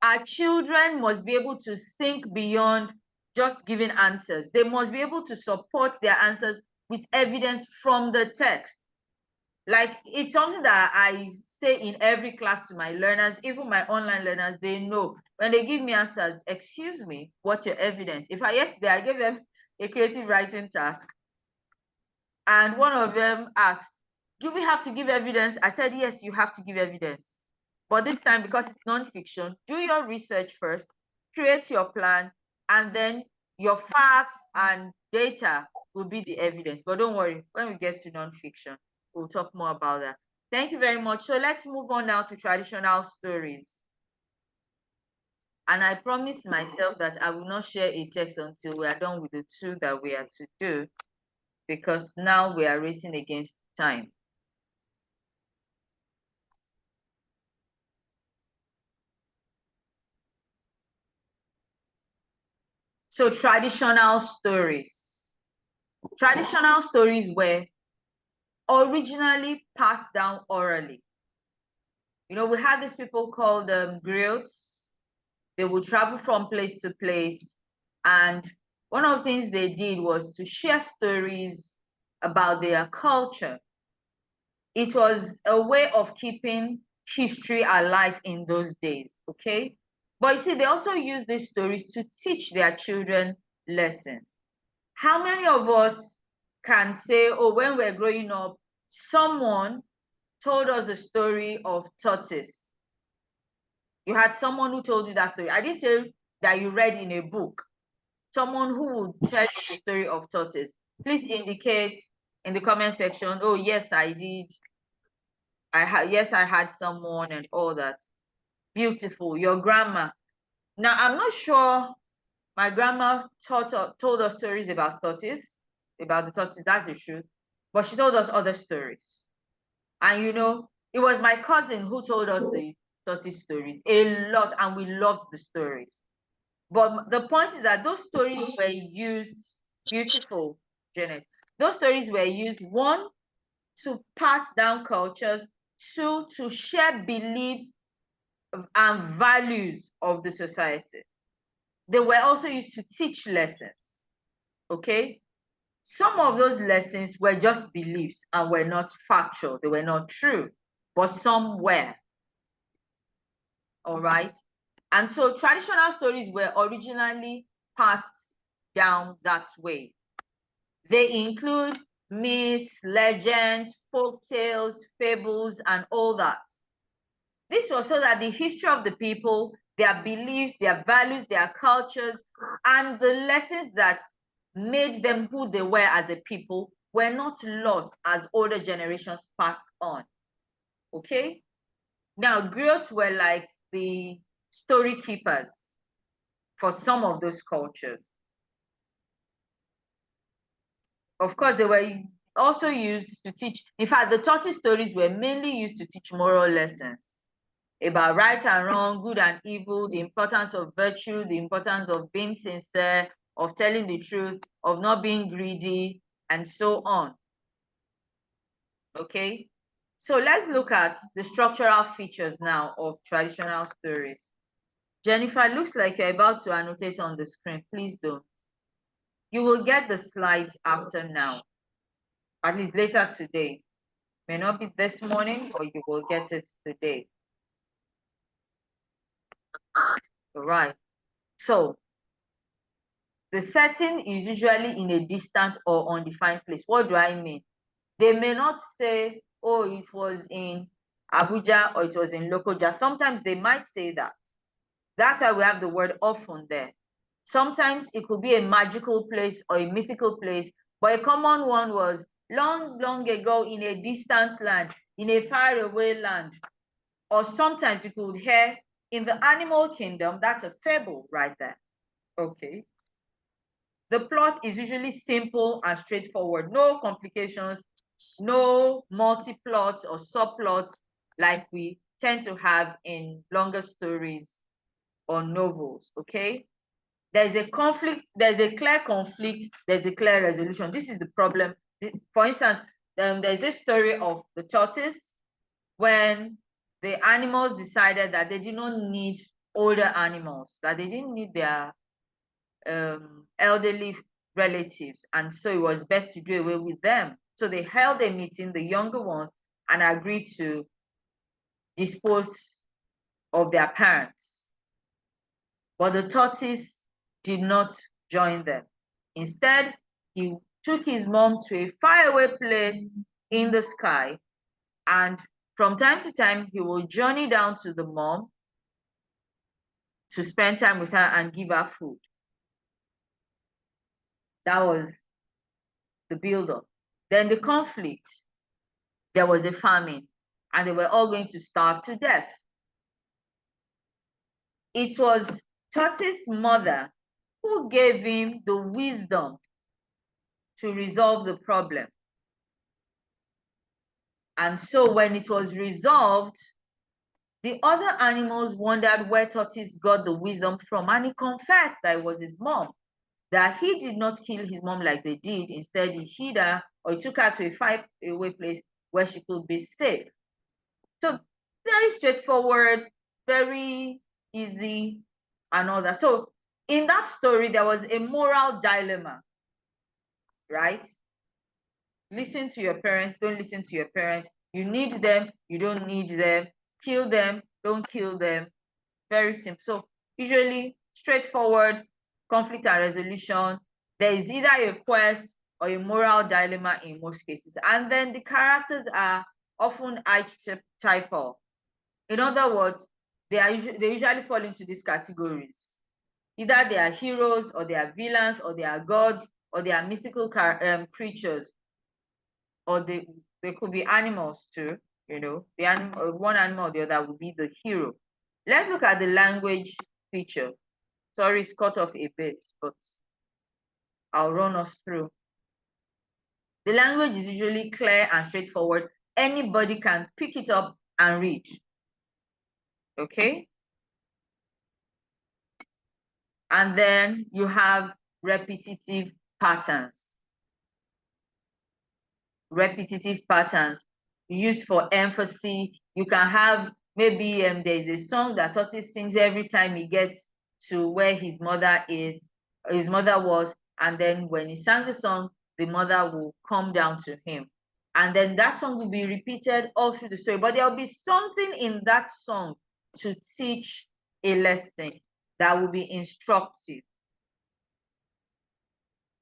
Our children must be able to think beyond just giving answers. They must be able to support their answers with evidence from the text. Like, it's something that I say in every class to my learners, even my online learners. They know when they give me answers, excuse me, what's your evidence? Yesterday I gave them a creative writing task, and one of them asked, do we have to give evidence? I said, yes, you have to give evidence. But this time, because it's non-fiction, do your research first, create your plan, and then your facts and data will be the evidence. But don't worry, when we get to non-fiction, we'll talk more about that. Thank you very much. So let's move on now to traditional stories. And I promised myself that I will not share a text until we are done with the two that we are to do, because now we are racing against time. So traditional stories. Traditional stories were originally passed down orally. You know, we had these people called griots. They would travel from place to place. And one of the things they did was to share stories about their culture. It was a way of keeping history alive in those days, okay? But you see, they also use these stories to teach their children lessons. How many of us can say, oh, when we're growing up, someone told us the story of tortoise? You had someone who told you that story. I didn't say that you read in a book. Someone who would tell you the story of tortoise. Please indicate in the comment section, oh, yes, I did. Yes, I had someone and all that. Beautiful. Your grandma. Now, I'm not sure my grandma told us stories about tortoise, that's the truth. But she told us other stories. And you know, it was my cousin who told us the tortoise stories a lot, and we loved the stories. But the point is that those stories were used, beautiful, Janet. Those stories were used, one, to pass down cultures, two, to share beliefs and values of the society. They were also used to teach lessons, okay? Some of those lessons were just beliefs and were not factual. They were not true, but some were, all right? And so traditional stories were originally passed down that way. They include myths, legends, folk tales, fables, and all that. This was so that the history of the people, their beliefs, their values, their cultures, and the lessons that made them who they were as a people were not lost as older generations passed on. Okay? Now, griots were like the story keepers for some of those cultures. Of course, they were also used to teach. In fact, the tortoise stories were mainly used to teach moral lessons about right and wrong, good and evil, the importance of virtue, the importance of being sincere, of telling the truth, of not being greedy, and so on. Okay, so let's look at the structural features now of traditional stories. Jennifer, looks like you're about to annotate on the screen. Please don't. You will get the slides after now, at least later today. May not be this morning, but you will get it today. All right. So the setting is usually in a distant or undefined place. What do I mean? They may not say, oh, it was in Abuja or it was in Lokoja. Sometimes they might say that. That's why we have the word often there. Sometimes it could be a magical place or a mythical place, but a common one was long, long ago in a distant land, in a faraway land. Or sometimes you could hear in the animal kingdom, that's a fable right there. Okay. The plot is usually simple and straightforward, no complications, no multi-plots or subplots like we tend to have in longer stories or novels, okay? There's a conflict, there's a clear conflict, there's a clear resolution. This is the problem For instance, there's this story of the tortoise when the animals decided that they did not need older animals, that they didn't need their elderly relatives, and so it was best to do away with them. So they held a meeting, the younger ones, and agreed to dispose of their parents. But the tortoise did not join them. Instead, he took his mom to a faraway place in the sky, and from time to time, he will journey down to the mom to spend time with her and give her food. That was the build-up. Then the conflict, there was a famine, and they were all going to starve to death. It was Tortoise's mother who gave him the wisdom to resolve the problem. And so when it was resolved, the other animals wondered where Tortoise got the wisdom from, and he confessed that it was his mom, that he did not kill his mom like they did. Instead, he hid her, or he took her to a faraway place where she could be safe. So very straightforward, very easy, and all that. So in that story, there was a moral dilemma, right? Listen to your parents, don't listen to your parents. You need them, you don't need them. Kill them, don't kill them. Very simple. So usually straightforward conflict and resolution. There is either a quest or a moral dilemma in most cases. And then the characters are often archetypal. In other words, they usually fall into these categories. Either they are heroes, or they are villains, or they are gods, or they are mythical creatures, or they could be animals too. You know, the animal, one animal or the other would be the hero. Let's look at the language feature. Sorry, it's cut off a bit, but I'll run us through. The language is usually clear and straightforward. Anybody can pick it up and read. Okay? And then you have repetitive patterns. Repetitive patterns used for emphasis. You can have maybe there's a song that Tortoise sings every time he gets to where his mother was, and then when he sang the song, the mother will come down to him, and then that song will be repeated all through the story, but there'll be something in that song to teach a lesson that will be instructive.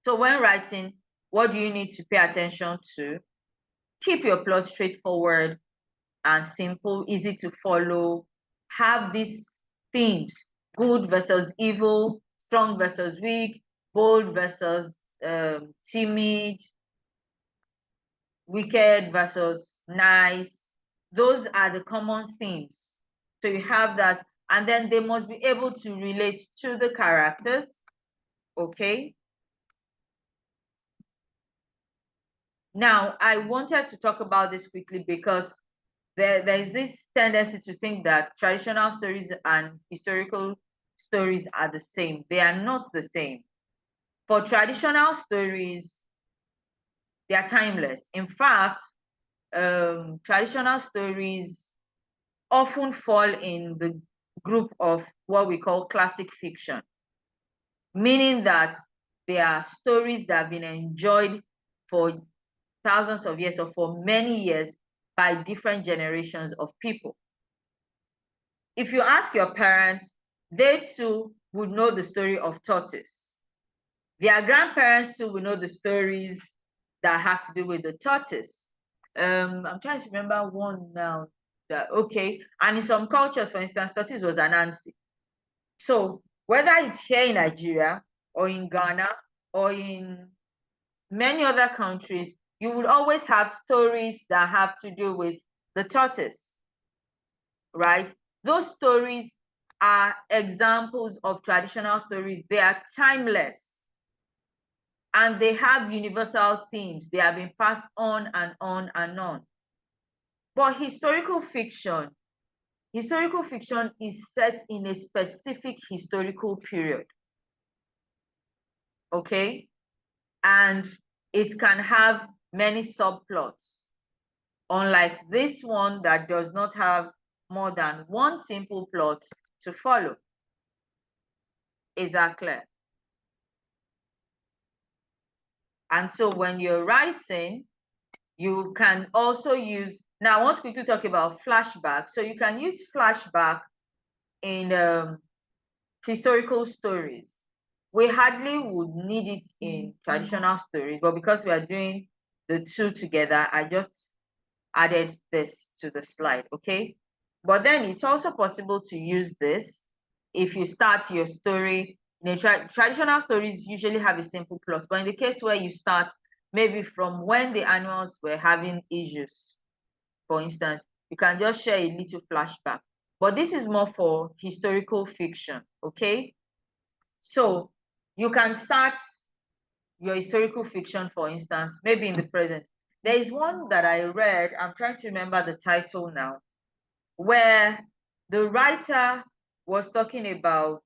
So when writing, what do you need to pay attention to? Keep your plot straightforward and simple, easy to follow. Have these themes: good versus evil, strong versus weak, bold versus timid, wicked versus nice. Those are the common themes. So you have that, and then they must be able to relate to the characters. Okay. Now, I wanted to talk about this quickly because there is this tendency to think that traditional stories and historical stories are the same. They are not the same. For traditional stories, they are timeless. In fact, traditional stories often fall in the group of what we call classic fiction, meaning that they are stories that have been enjoyed for thousands of years or for many years by different generations of people. If you ask your parents, they too would know the story of tortoise. Their grandparents too will know the stories that have to do with the tortoise. I'm trying to remember one now. Okay, and in some cultures, for instance, tortoise was Anansi. So whether it's here in Nigeria or in Ghana or in many other countries, you would always have stories that have to do with the tortoise, right? Those stories are examples of traditional stories. They are timeless and they have universal themes. They have been passed on and on and on. But historical fiction is set in a specific historical period, okay? And it can have many subplots, unlike this one that does not have more than one simple plot to follow. Is that clear? And so when you're writing, you can also use, now I want to quickly talk about flashback. So you can use flashback in historical stories. We hardly would need it in traditional stories, but because we are doing the two together, I just added this to the slide, okay? But then it's also possible to use this if you start your story. Traditional stories usually have a simple plot, but in the case where you start maybe from when the animals were having issues, for instance, you can just share a little flashback. But this is more for historical fiction, okay? So you can start your historical fiction, for instance, maybe in the present. There is one that I read, I'm trying to remember the title now, where the writer was talking about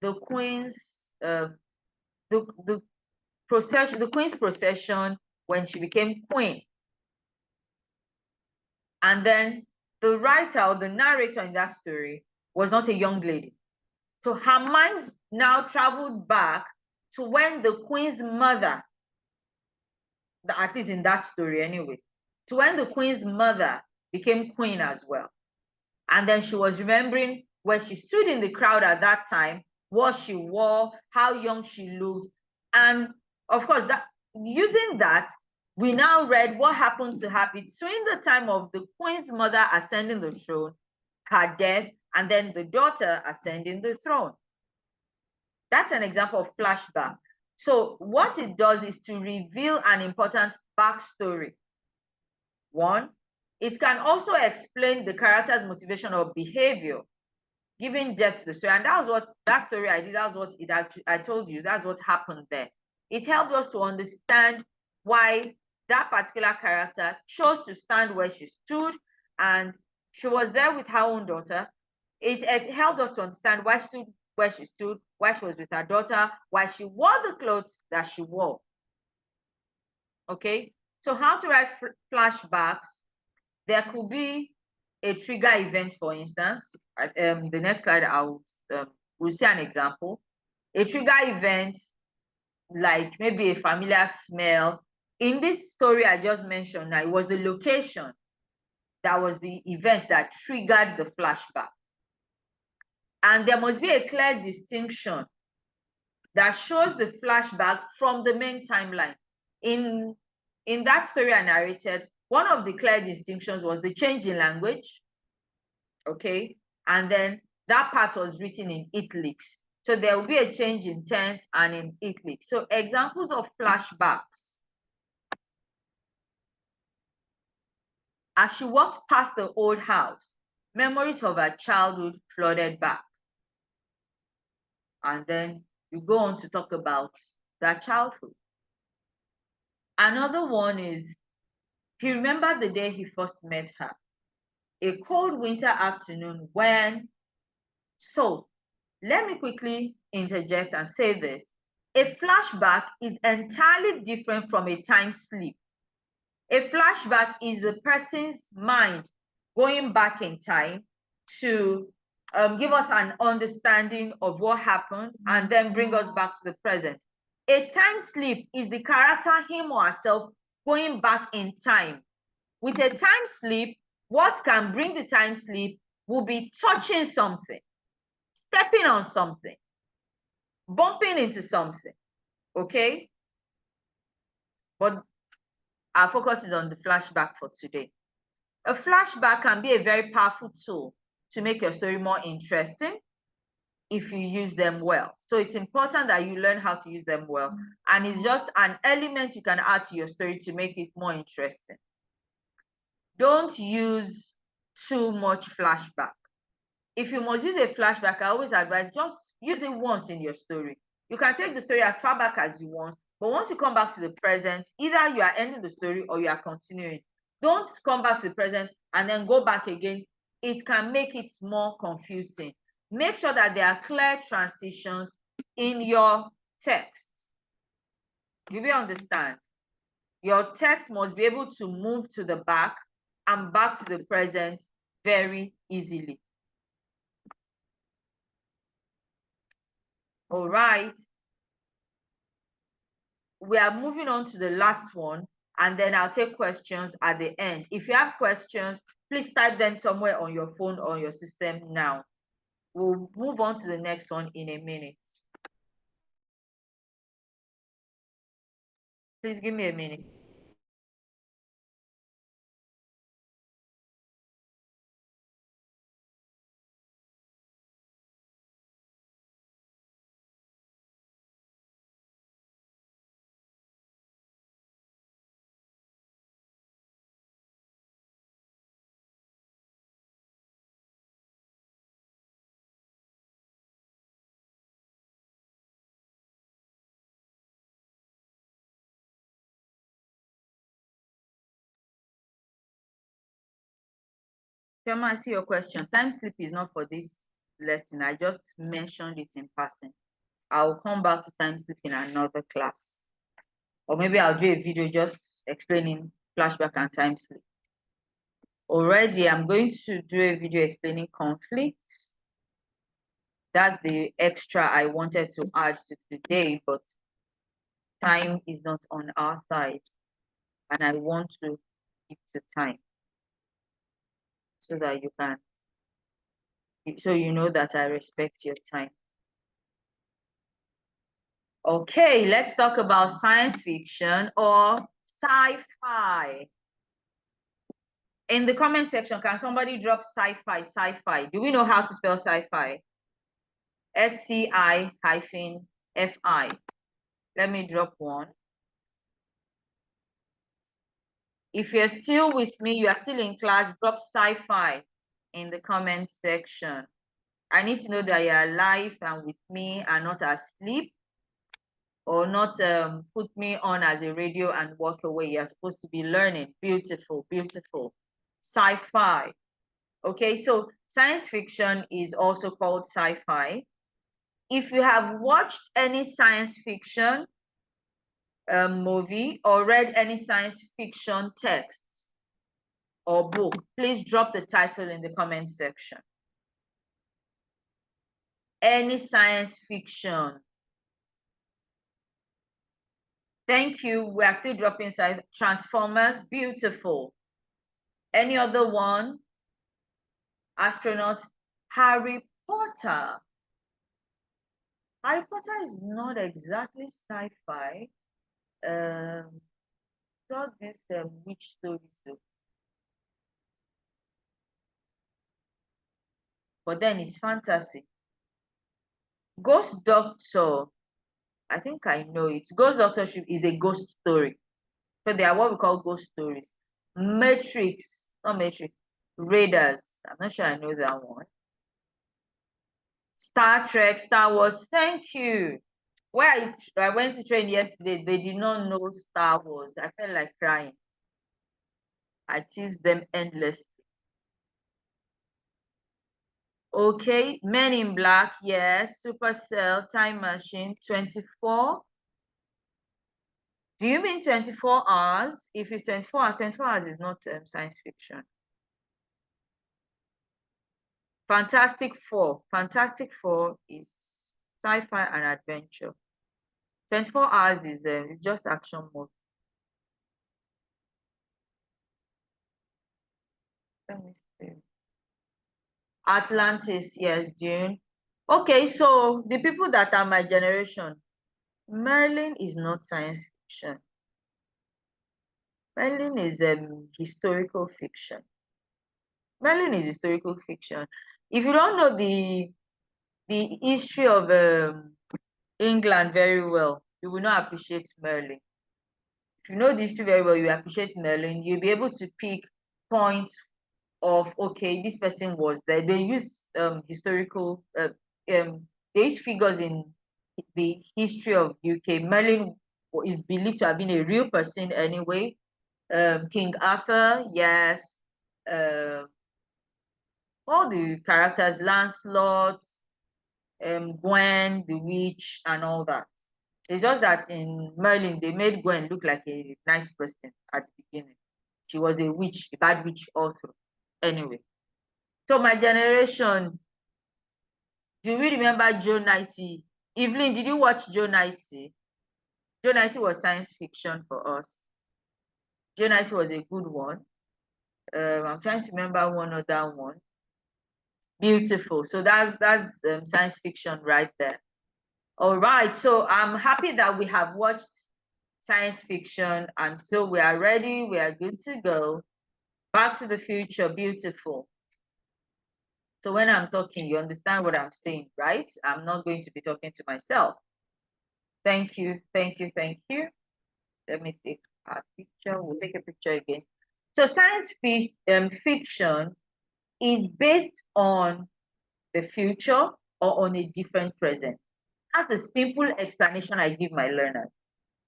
the queen's the procession, the queen's procession when she became queen. And then the writer or the narrator in that story was not a young lady. So her mind now traveled back to when the queen's mother, at least in that story anyway, to when the queen's mother became queen as well. And then she was remembering where she stood in the crowd at that time, what she wore, how young she looked. And of course, that using that, we now read what happened to her between the time of the queen's mother ascending the throne, her death, and then the daughter ascending the throne. That's an example of flashback. So what it does is to reveal an important backstory. One, it can also explain the character's motivation or behavior, giving depth to the story. And that was what that story I did, that was what it actually, I told you, that's what happened there. It helped us to understand why that particular character chose to stand where she stood, and she was there with her own daughter. It helped us to understand why she stood where she stood, why she was with her daughter, why she wore the clothes that she wore. Okay, so how to write flashbacks? There could be a trigger event, for instance. The next slide, we'll see an example. A trigger event, like maybe a familiar smell. In this story I just mentioned, now it was the location that was the event that triggered the flashback. And there must be a clear distinction that shows the flashback from the main timeline. In that story I narrated, one of the clear distinctions was the change in language, okay? And then that part was written in italics. So there will be a change in tense and in italics. So examples of flashbacks. As she walked past the old house, memories of her childhood flooded back. And then you go on to talk about that childhood. Another one is, he remembered the day he first met her, a cold winter afternoon when, so let me quickly interject and say this. A flashback is entirely different from a time slip. A flashback is the person's mind going back in time to give us an understanding of what happened and then bring us back to the present. A time slip is the character, him or herself, going back in time. With a time slip, what can bring the time slip will be touching something, stepping on something, bumping into something, okay? But our focus is on the flashback for today. A flashback can be a very powerful tool to make your story more interesting if you use them well. So it's important that you learn how to use them well. And it's just an element you can add to your story to make it more interesting. Don't use too much flashback. If you must use a flashback, I always advise just use it once in your story. You can take the story as far back as you want, but once you come back to the present, either you are ending the story or you are continuing. Don't come back to the present and then go back again. It can make it more confusing. Make sure that there are clear transitions in your text. Do we understand? Your text must be able to move to the back and back to the present very easily. All right. We are moving on to the last one, and then I'll take questions at the end. If you have questions, please type them somewhere on your phone or your system now. We'll move on to the next one in a minute. Please give me a minute. Shema, I see your question. Time sleep is not for this lesson. I just mentioned it in passing. I'll come back to time sleep in another class. Or maybe I'll do a video just explaining flashback and time sleep. Already, I'm going to do a video explaining conflicts. That's the extra I wanted to add to today, but time is not on our side. And I want to keep the time so that you can, so you know that I respect your time. Okay, let's talk about science fiction or sci-fi. In the comment section, can somebody drop sci-fi, sci-fi? Do we know how to spell sci-fi? SCI-FI. Let me drop one. If you're still with me, you are still in class, drop sci-fi in the comment section. I need to know that you're alive and with me and not asleep, or not put me on as a radio and walk away. You're supposed to be learning. Beautiful, beautiful. Sci-fi. Okay, so science fiction is also called sci-fi. If you have watched any science fiction movie or read any science fiction text or book, please drop the title in the comment section. Any science fiction. Thank you. We are still dropping Transformers. Beautiful. Any other one? Astronauts. Harry Potter. Harry Potter is not exactly sci-fi. Not this witch stories though. But then it's fantasy. Ghost Doctor. I think I know it. Ghost Doctorship is a ghost story. So they are what we call ghost stories. Matrix, not Matrix, Raiders. I'm not sure I know that one. Star Trek, Star Wars. Thank you. Where I went to train yesterday, they did not know Star Wars. I felt like crying. I teased them endlessly. Okay, Men in Black, yes. Supercell, Time Machine, 24. Do you mean 24 hours? If it's 24 hours, 24 hours is not science fiction. Fantastic Four. Fantastic Four is sci-fi and adventure. 24 hours is just action movie. Let me see. Atlantis, yes, Dune. Okay, so the people that are my generation, Merlin is not science fiction. Merlin is historical fiction. Merlin is historical fiction. If you don't know the history of England very well, you will not appreciate Merlin. If you know the history very well, you appreciate Merlin, you'll be able to pick points of, okay, this person was there. They use historical, they use figures in the history of UK. Merlin is believed to have been a real person anyway. King Arthur, yes. All the characters, Lancelot, Gwen, the witch, and all that. It's just that in Merlin, they made Gwen look like a nice person at the beginning. She was a witch, a bad witch also. Anyway, so my generation, do we remember Joe 90? Evelyn, did you watch Joe 90? Joe 90 was science fiction for us. Joe 90 was a good one. I'm trying to remember one other one. Beautiful. So that's science fiction right there. All right. So I'm happy that we have watched science fiction, and so we are ready. We are good to go. Back to the Future. Beautiful. So when I'm talking, you understand what I'm saying, right? I'm not going to be talking to myself. Thank you. Thank you. Thank you. Let me take a picture. We'll take a picture again. So science fiction is based on the future or on a different present. That's the simple explanation I give my learners.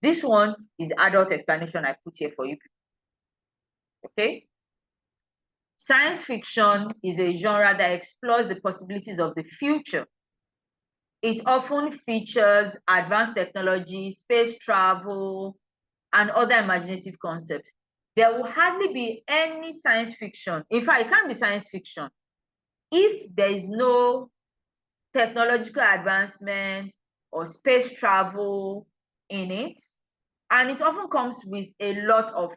This one is adult explanation I put here for you. Okay? Science fiction is a genre that explores the possibilities of the future. It often features advanced technology, space travel, and other imaginative concepts. There will hardly be any science fiction. In fact, it can't be science fiction if there is no technological advancement or space travel in it. And it often comes with a lot of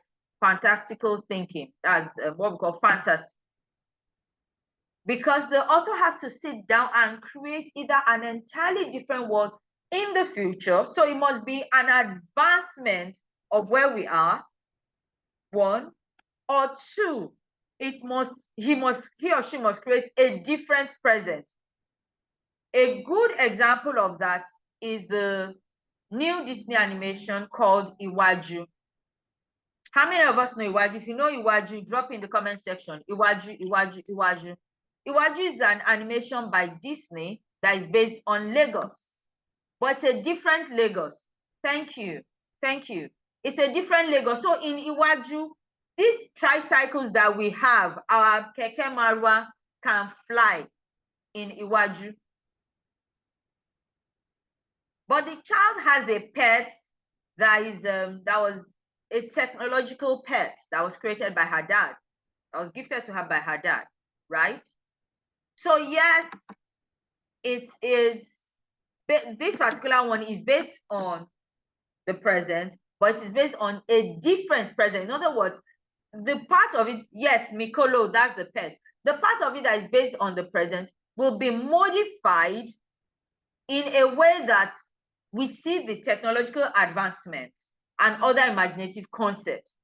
fantastical thinking. That's what we call fantasy. Because the author has to sit down and create either an entirely different world in the future. So it must be an advancement of where we are, one, or two, he or she must create a different present. A good example of that is the new Disney animation called Iwaju. How many of us know Iwaju? If you know Iwaju, drop in the comment section. Iwaju, Iwaju, Iwaju. Iwaju is an animation by Disney that is based on Lagos, but it's a different Lagos. Thank you. Thank you. It's a different Lagos. So in Iwaju, these tricycles that we have, our Keke Marwa, can fly in Iwaju. But the child has a pet that is that was a technological pet that was created by her dad, that was gifted to her by her dad, right? So yes, it is, this particular one is based on the present, but it is based on a different present. In other words, the part of it, yes, Mikolo, that's the pet. The part of it that is based on the present will be modified in a way that we see the technological advancements and other imaginative concepts.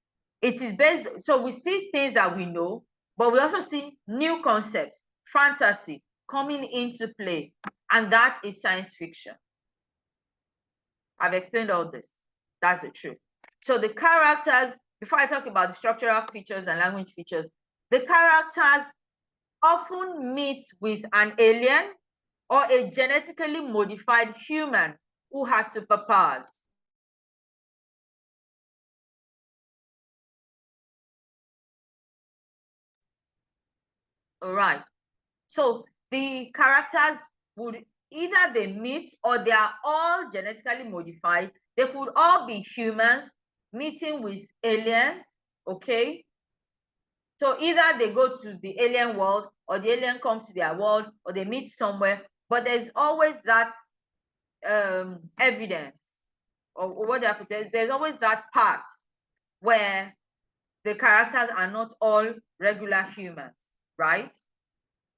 It is based, so we see things that we know, but we also see new concepts, fantasy coming into play, and that is science fiction. I've explained all this. That's the truth. So the characters, before I talk about the structural features and language features, the characters often meet with an alien or a genetically modified human who has superpowers. All right. So the characters would either they meet or they are all genetically modified. They could all be humans meeting with aliens, okay? So either they go to the alien world or the alien comes to their world or they meet somewhere, but there's always that evidence or what there's always that part where the characters are not all regular humans, right?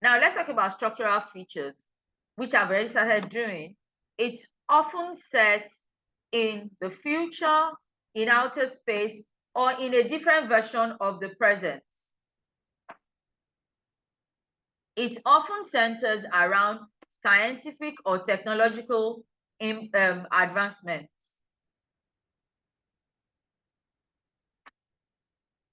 Now let's talk about structural features, which I've already started doing. It's often set in the future, in outer space, or in a different version of the present. It often centers around scientific or technological advancements.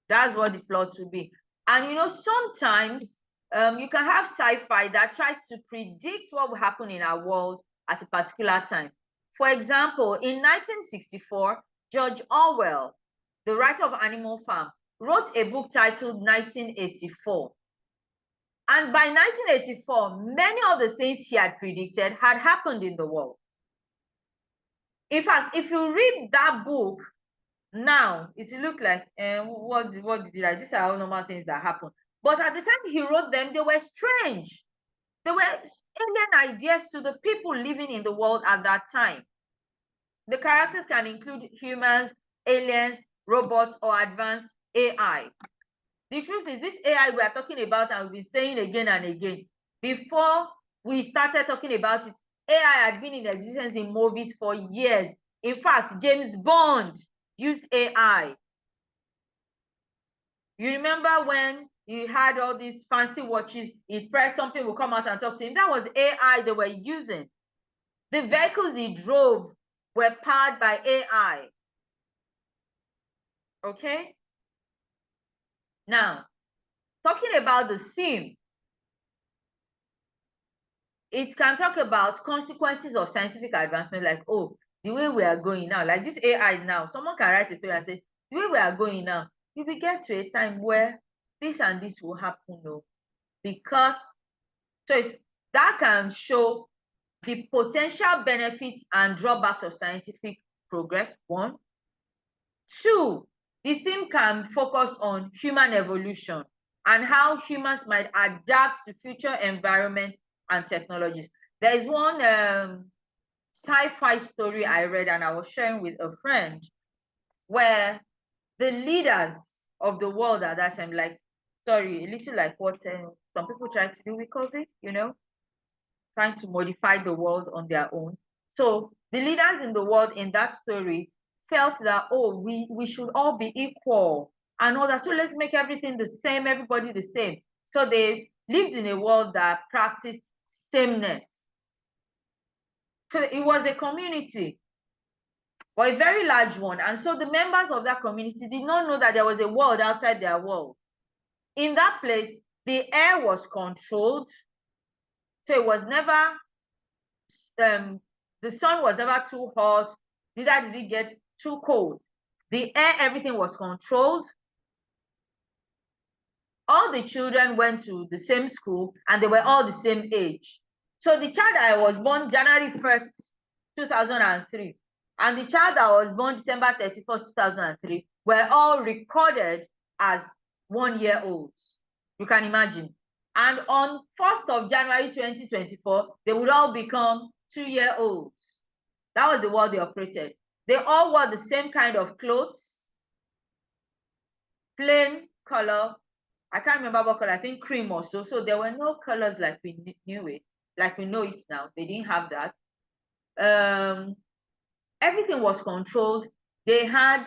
That's what the plot will be. And you know, sometimes you can have sci-fi that tries to predict what will happen in our world at a particular time. For example, in 1964, George Orwell, the writer of Animal Farm, wrote a book titled 1984. And by 1984, many of the things he had predicted had happened in the world. In fact, if you read that book now, it look like what did he write? These are all normal things that happen. But at the time he wrote them, they were strange. They were alien ideas to the people living in the world at that time. The characters can include humans, aliens, robots, or advanced AI. The truth is, this AI we are talking about and we've been saying again and again, before we started talking about it, AI had been in existence in movies for years. In fact, James Bond used AI. You remember when he had all these fancy watches, he pressed something, will come out and talk to him. That was AI they were using. The vehicles he drove were powered by AI. Okay? Now, talking about the sim, it can talk about consequences of scientific advancement, like, oh, the way we are going now, like this AI now, someone can write a story and say, the way we are going now, you will get to a time where this and this will happen, no? Because, so that can show the potential benefits and drawbacks of scientific progress, one. Two, the theme can focus on human evolution and how humans might adapt to future environments and technologies. There is one sci-fi story I read and I was sharing with a friend where the leaders of the world at that time, like, sorry, a little like what some people try to do with COVID, you know, trying to modify the world on their own. So the leaders in the world in that story felt that, oh, we should all be equal and all that. So let's make everything the same, everybody the same. So they lived in a world that practiced sameness. So it was a community, but a very large one. And so the members of that community did not know that there was a world outside their world. In that place, the air was controlled. So it was never, the sun was never too hot, neither did it get too cold. The air, everything was controlled. All the children went to the same school and they were all the same age. So the child that was born January 1st, 2003, and the child that was born December 31st, 2003 were all recorded as 1 year olds. You can imagine. And on 1st of January 2024, they would all become 2-year-olds. That was the world they operated. They all wore the same kind of clothes, plain color. I can't remember what color, I think cream or so. So there were no colors like we knew it, like we know it now. They didn't have that. Everything was controlled. They had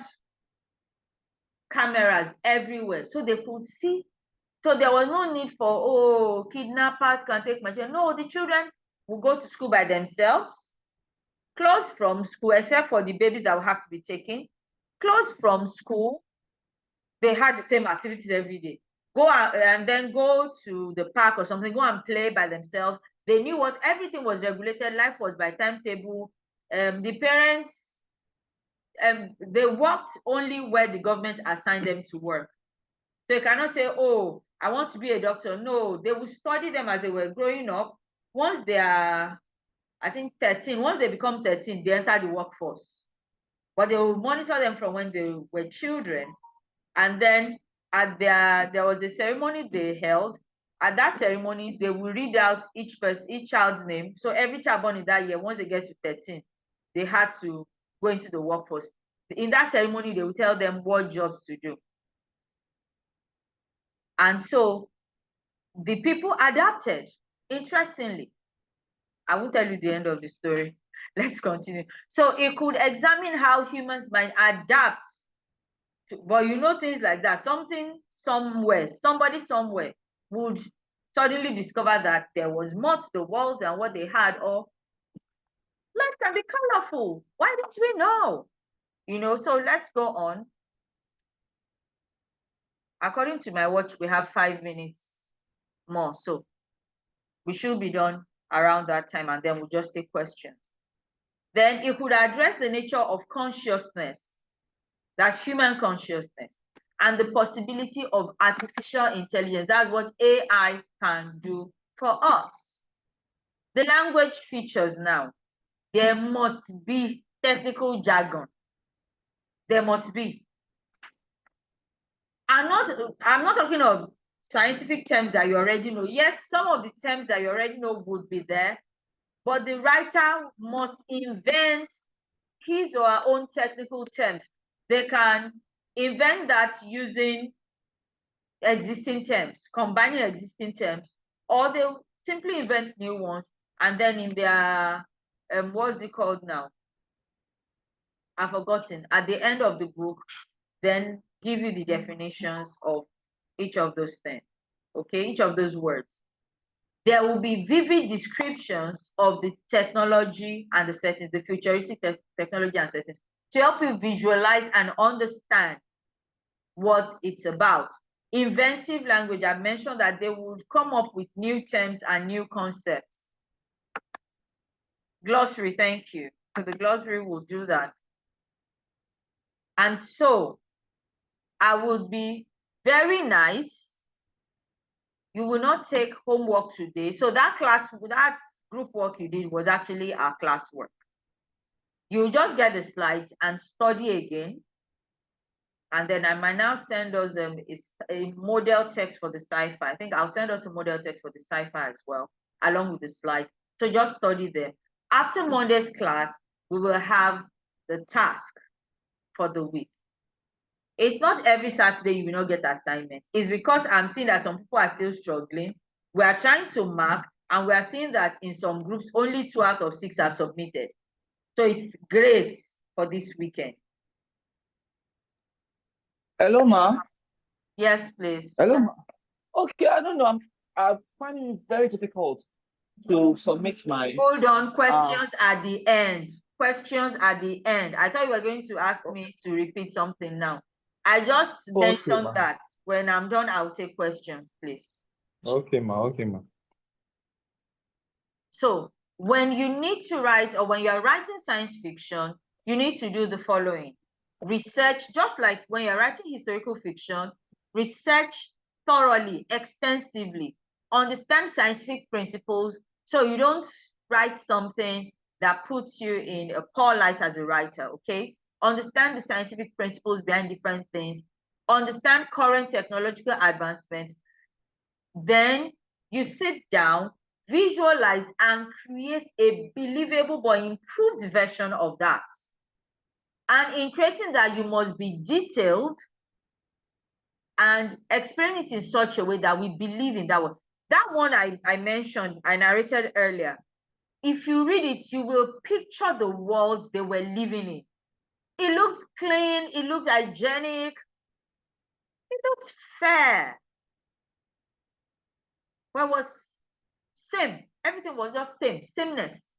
cameras everywhere, so they could see. So there was no need for, oh, kidnappers can take my children. No, the children will go to school by themselves, close from school, except for the babies that will have to be taken. Close from school, they had the same activities every day. Go out and then go to the park or something, go and play by themselves. They knew what, everything was regulated. Life was by timetable. The parents, they worked only where the government assigned them to work. So you cannot say, oh, I want to be a doctor. No, they will study them as they were growing up. Once they are, I think 13, once they become 13, they enter the workforce. But they will monitor them from when they were children. And then at there was a ceremony they held. At that ceremony, they will read out each child's name. So every child born in that year, once they get to 13, they had to go into the workforce. In that ceremony, they will tell them what jobs to do. And so the people adapted, interestingly. I won't tell you the end of the story. Let's continue. So it could examine how humans might adapt to, but you know, things like that. Something somewhere, somebody somewhere would suddenly discover that there was more to the world than what they had, or life can be colorful. Why didn't we know? You know, so let's go on. According to my watch, we have 5 minutes more. So we should be done around that time, and then we'll just take questions. Then it could address the nature of consciousness, that's human consciousness, and the possibility of artificial intelligence. That's what AI can do for us. The language features now. There must be technical jargon. There must be. I'm not talking of scientific terms that you already know. Yes, some of the terms that you already know would be there, but the writer must invent his or her own technical terms. They can invent that using existing terms, combining existing terms, or they simply invent new ones, and then in their what's it called now? I've forgotten. At the end of the book, then give you the definitions of each of those things. Okay, each of those words. There will be vivid descriptions of the technology and the settings, the futuristic technology and settings, to help you visualize and understand what it's about. Inventive language, I mentioned that they would come up with new terms and new concepts. Glossary, thank you. So the glossary will do that. And so I would be very nice. You will not take homework today. So that group work you did was actually our class work. You just get the slides and study again. And then I might now send us a model text for the sci-fi. I think I'll send us a model text for the sci-fi as well, along with the slides. So just study them. After Monday's class, we will have the task for the week. It's not every Saturday you will not get assignments. It's because I'm seeing that some people are still struggling. We are trying to mark, and we are seeing that in some groups, only 2 out of 6 have submitted. So it's grace for this weekend. Hello, ma. Yes, please. Hello, ma. Okay, I don't know. I'm finding it very difficult to submit my. Hold on. Questions at the end. Questions at the end. I thought you were going to ask me to repeat something now. I just mentioned that. When I'm done, I'll take questions, please. Okay, ma. Okay, ma. So when you need to write, or when you're writing science fiction, you need to do the following. Research, just like when you're writing historical fiction, research thoroughly, extensively, understand scientific principles, so you don't write something that puts you in a poor light as a writer, okay? Understand the scientific principles behind different things, understand current technological advancements. Then you sit down, visualize, and create a believable but improved version of that. And in creating that, you must be detailed and explain it in such a way that we believe in that one. That one I mentioned, I narrated earlier. If you read it, you will picture the world they were living in. It looked clean, it looked hygienic, it looked fair. Well, it was same. Everything was just sameness.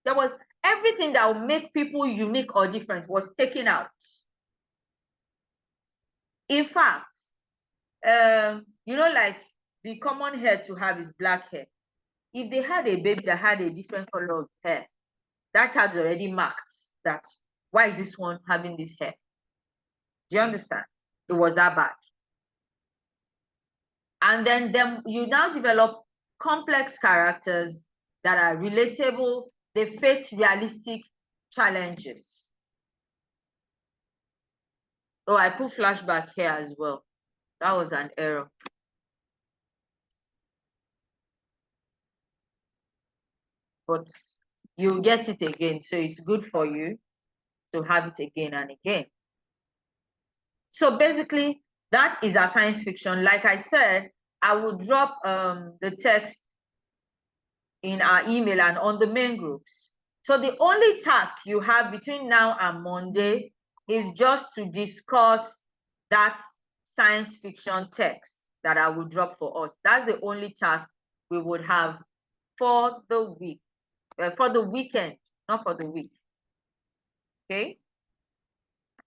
There was everything that would make people unique or different was taken out. In fact, you know, like the common hair to have is black hair. If they had a baby that had a different color of hair, that child's already marked that, why is this one having this hair? Do you understand? It was that bad. And then you now develop complex characters that are relatable. They face realistic challenges. Oh, I put flashback here as well. That was an error. But you get it again, so it's good for you to have it again and again. So basically, that is our science fiction. Like I said, I will drop the text in our email and on the main groups. So the only task you have between now and Monday is just to discuss that science fiction text that I will drop for us. That's the only task we would have for the week, for the weekend, not for the week. Okay?